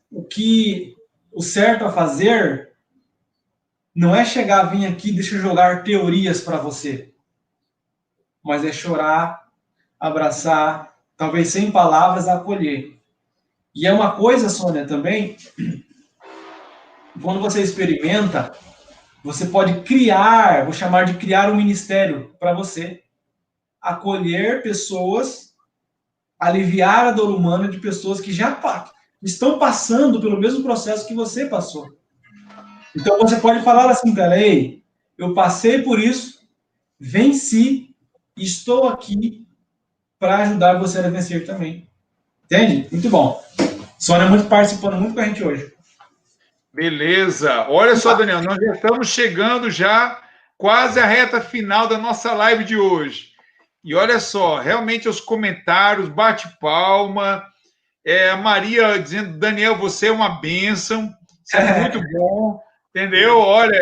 o certo a fazer não é chegar, vir aqui, deixa eu jogar teorias para você, mas é chorar, abraçar, talvez sem palavras, acolher. E é uma coisa, Sônia, também, quando você experimenta, você pode criar, vou chamar de criar um ministério para você, acolher pessoas, aliviar a dor humana de pessoas que já estão passando pelo mesmo processo que você passou. Então você pode falar assim para ela, ei, eu passei por isso, venci, estou aqui para ajudar você a vencer também. Entende? Muito bom. Sônia participando muito com a gente hoje. Beleza. Olha só, Daniel, nós já estamos chegando já quase a reta final da nossa live de hoje. E olha só, realmente os comentários, bate palma, a Maria dizendo, Daniel, você é uma bênção, isso é muito bom, entendeu? Olha,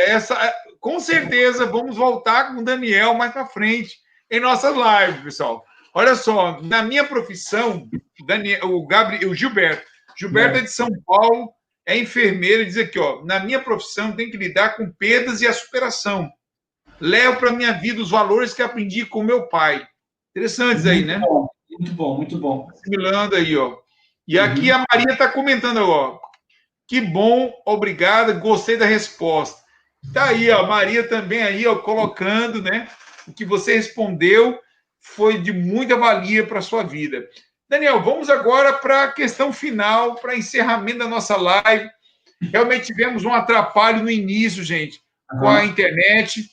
com certeza vamos voltar com o Daniel mais para frente em nossas lives, pessoal. Olha só, na minha profissão, o Gilberto é de São Paulo, é enfermeiro, e diz aqui, ó, na minha profissão tem que lidar com perdas e a superação. Levo para a minha vida os valores que aprendi com meu pai. Interessantes aí, né? Bom, muito bom, muito bom. Assimilando aí, ó. E aqui a Maria está comentando, ó. Que bom, obrigada, gostei da resposta. Tá aí, ó, a Maria também aí, ó, colocando, né? O que você respondeu foi de muita valia para a sua vida. Daniel, vamos agora para a questão final, para encerramento da nossa live. Realmente tivemos um atrapalho no início, gente, com a internet,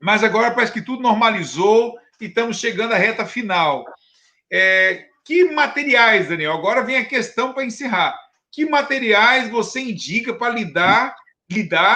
mas agora parece que tudo normalizou e estamos chegando à reta final. Que materiais, Daniel? Agora vem a questão para encerrar. Que materiais você indica para lidar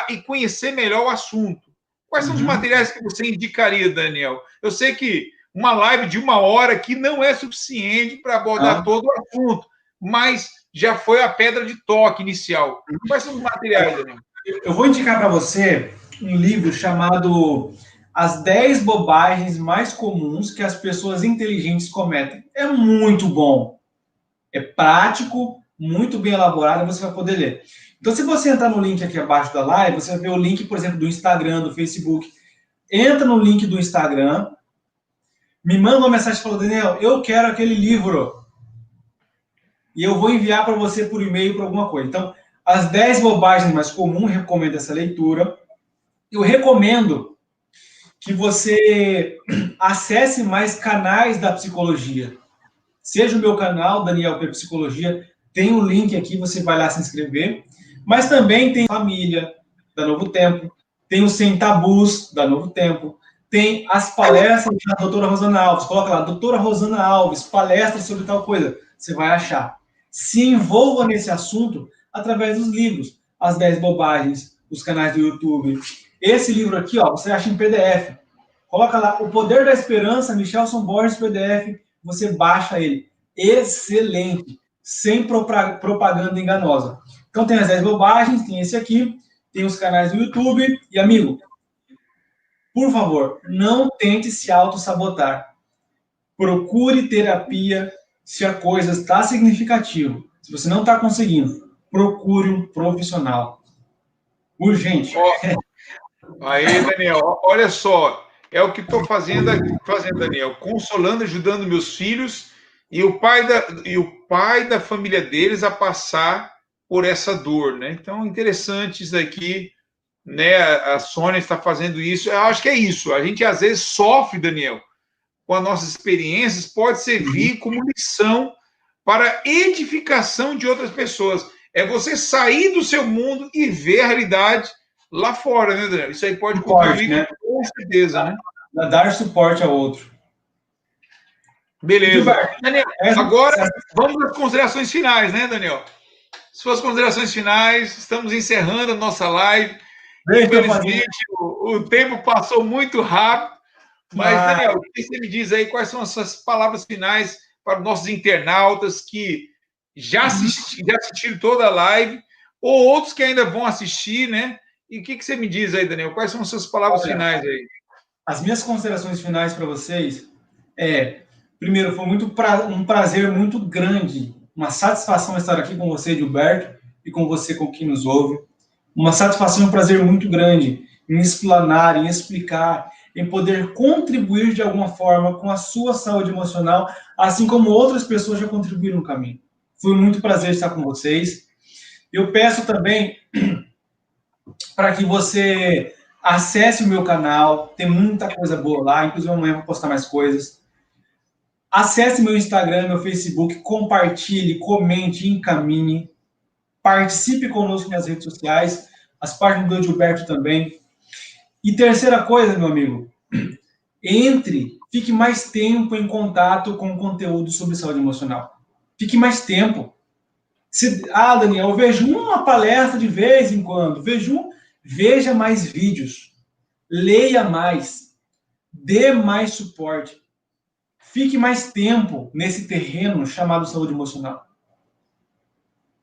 e conhecer melhor o assunto? Quais são os materiais que você indicaria, Daniel? Eu sei que uma live de 1 hora aqui não é suficiente para abordar todo o assunto, mas já foi a pedra de toque inicial. Quais são os materiais, Daniel? Eu vou indicar para você um livro chamado As 10 Bobagens Mais Comuns que as Pessoas Inteligentes Cometem. É muito bom. É prático, muito bem elaborado, você vai poder ler. Então, se você entrar no link aqui abaixo da live, você vai ver o link, por exemplo, do Instagram, do Facebook. Entra no link do Instagram, me manda uma mensagem e fala, Daniel, eu quero aquele livro. E eu vou enviar para você por e-mail para alguma coisa. Então, As 10 Bobagens Mais Comuns, recomendo essa leitura. Eu recomendo que você acesse mais canais da psicologia. Seja o meu canal, Daniel P. Psicologia, tem um link aqui, você vai lá se inscrever. Mas também tem Família, da Novo Tempo, tem o Sem Tabus, da Novo Tempo, tem as palestras da doutora Rosana Alves. Coloca lá, doutora Rosana Alves, palestra sobre tal coisa. Você vai achar. Se envolva nesse assunto através dos livros. As 10 Bobagens, os canais do YouTube. Esse livro aqui, ó, você acha em PDF. Coloca lá, O Poder da Esperança, Michelson Borges, PDF. Você baixa ele. Excelente. Sem propaganda enganosa. Então tem as 10 bobagens, tem esse aqui, tem os canais do YouTube. E, amigo, por favor, não tente se auto-sabotar. Procure terapia se a coisa está significativa. Se você não está conseguindo, procure um profissional. Urgente. Aí, Daniel, olha só, é o que estou fazendo, Daniel, consolando, ajudando meus filhos e o pai da família deles a passar por essa dor, né? Então, interessante isso aqui, né? A Sônia está fazendo isso. Eu acho que é isso. A gente às vezes sofre, Daniel, com as nossas experiências, pode servir como lição para edificação de outras pessoas. É você sair do seu mundo e ver a realidade lá fora, né, Daniel? Isso aí pode contribuir, né? Com certeza, né? Dar suporte ao outro. Beleza. Daniel, agora vamos às considerações finais, né, Daniel? Suas considerações finais, estamos encerrando a nossa live. Infelizmente, o tempo passou muito rápido. Mas, Daniel, o que você me diz aí? Quais são as suas palavras finais para os nossos internautas que já assistiram toda a live, ou outros que ainda vão assistir, né? E o que você me diz aí, Daniel? Quais são as suas palavras finais aí? As minhas considerações finais para vocês primeiro, foi um prazer muito grande, uma satisfação estar aqui com você, Gilberto, e com você, com quem nos ouve. Uma satisfação e um prazer muito grande em explanar, em explicar, em poder contribuir de alguma forma com a sua saúde emocional, assim como outras pessoas já contribuíram no caminho. Foi muito prazer estar com vocês. Eu peço também para que você acesse o meu canal, tem muita coisa boa lá, inclusive amanhã eu vou postar mais coisas. Acesse meu Instagram, meu Facebook, compartilhe, comente, encaminhe, participe conosco nas redes sociais, as páginas do Gilberto também. E terceira coisa, meu amigo, fique mais tempo em contato com o conteúdo sobre saúde emocional. Fique mais tempo. Daniel, eu vejo uma palestra de vez em quando, veja mais vídeos. leia mais, dê mais suporte, fique mais tempo nesse terreno chamado saúde emocional.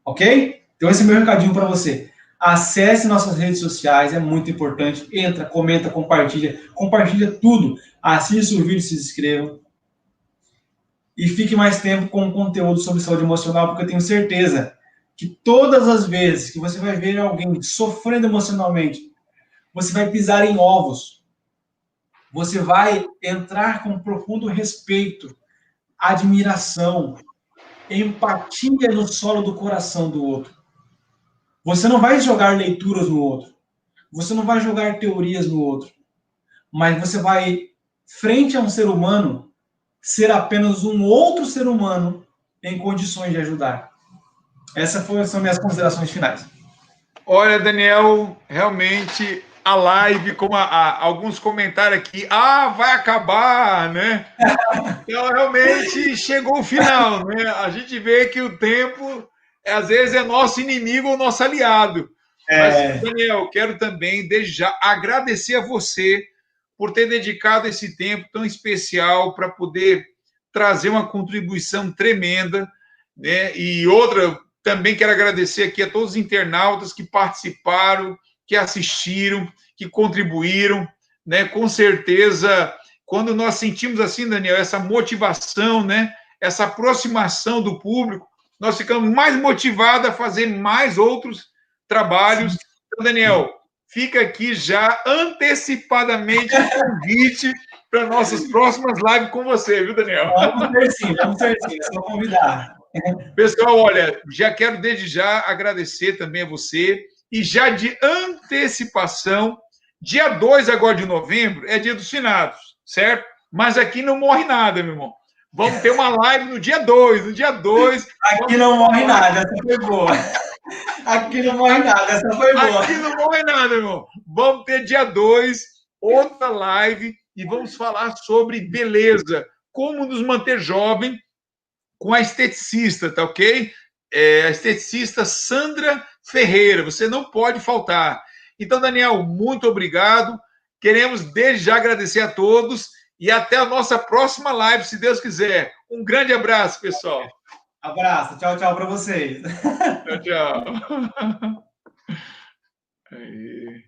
Ok? Então esse é o meu recadinho para você. Acesse nossas redes sociais, é muito importante. Entra, comenta, compartilha tudo. Assista o vídeo, se inscreva. E fique mais tempo com o conteúdo sobre saúde emocional, porque eu tenho certeza que todas as vezes que você vai ver alguém sofrendo emocionalmente, você vai pisar em ovos. Você vai entrar com profundo respeito, admiração, empatia no solo do coração do outro. Você não vai jogar leituras no outro. Você não vai jogar teorias no outro. Mas você vai, frente a um ser humano, ser apenas um outro ser humano em condições de ajudar. Essas são minhas considerações finais. Olha, Daniel, realmente a live, como alguns comentários aqui, vai acabar, né? Então, realmente chegou o final, né? A gente vê que o tempo, às vezes, é nosso inimigo ou nosso aliado. Mas, Daniel, quero também, desde já, agradecer a você por ter dedicado esse tempo tão especial para poder trazer uma contribuição tremenda, né? E outra, também quero agradecer aqui a todos os internautas que participaram, que assistiram, que contribuíram, né? Com certeza, quando nós sentimos assim, Daniel, essa motivação, né? Essa aproximação do público, nós ficamos mais motivados a fazer mais outros trabalhos. Então, Daniel, fica aqui já antecipadamente o convite para nossas próximas lives com você, viu, Daniel? Vamos ter sim, é só convidar. Pessoal, olha, já quero desde já agradecer também a você e já de antecipação, dia 2 agora de novembro é dia dos finados, certo? Mas aqui não morre nada, meu irmão. Vamos ter uma live no dia 2, Aqui não morre nada, essa foi boa. Aqui não morre nada, essa foi boa. Aqui não morre nada, meu irmão. Vamos ter dia 2, outra live, e vamos falar sobre beleza, como nos manter jovem com a esteticista, tá ok? A esteticista Sandra Ferreira, você não pode faltar. Então, Daniel, muito obrigado. Queremos desde já agradecer a todos e até a nossa próxima live, se Deus quiser. Um grande abraço, pessoal. Abraço, tchau, tchau para vocês. Tchau, tchau. Aí.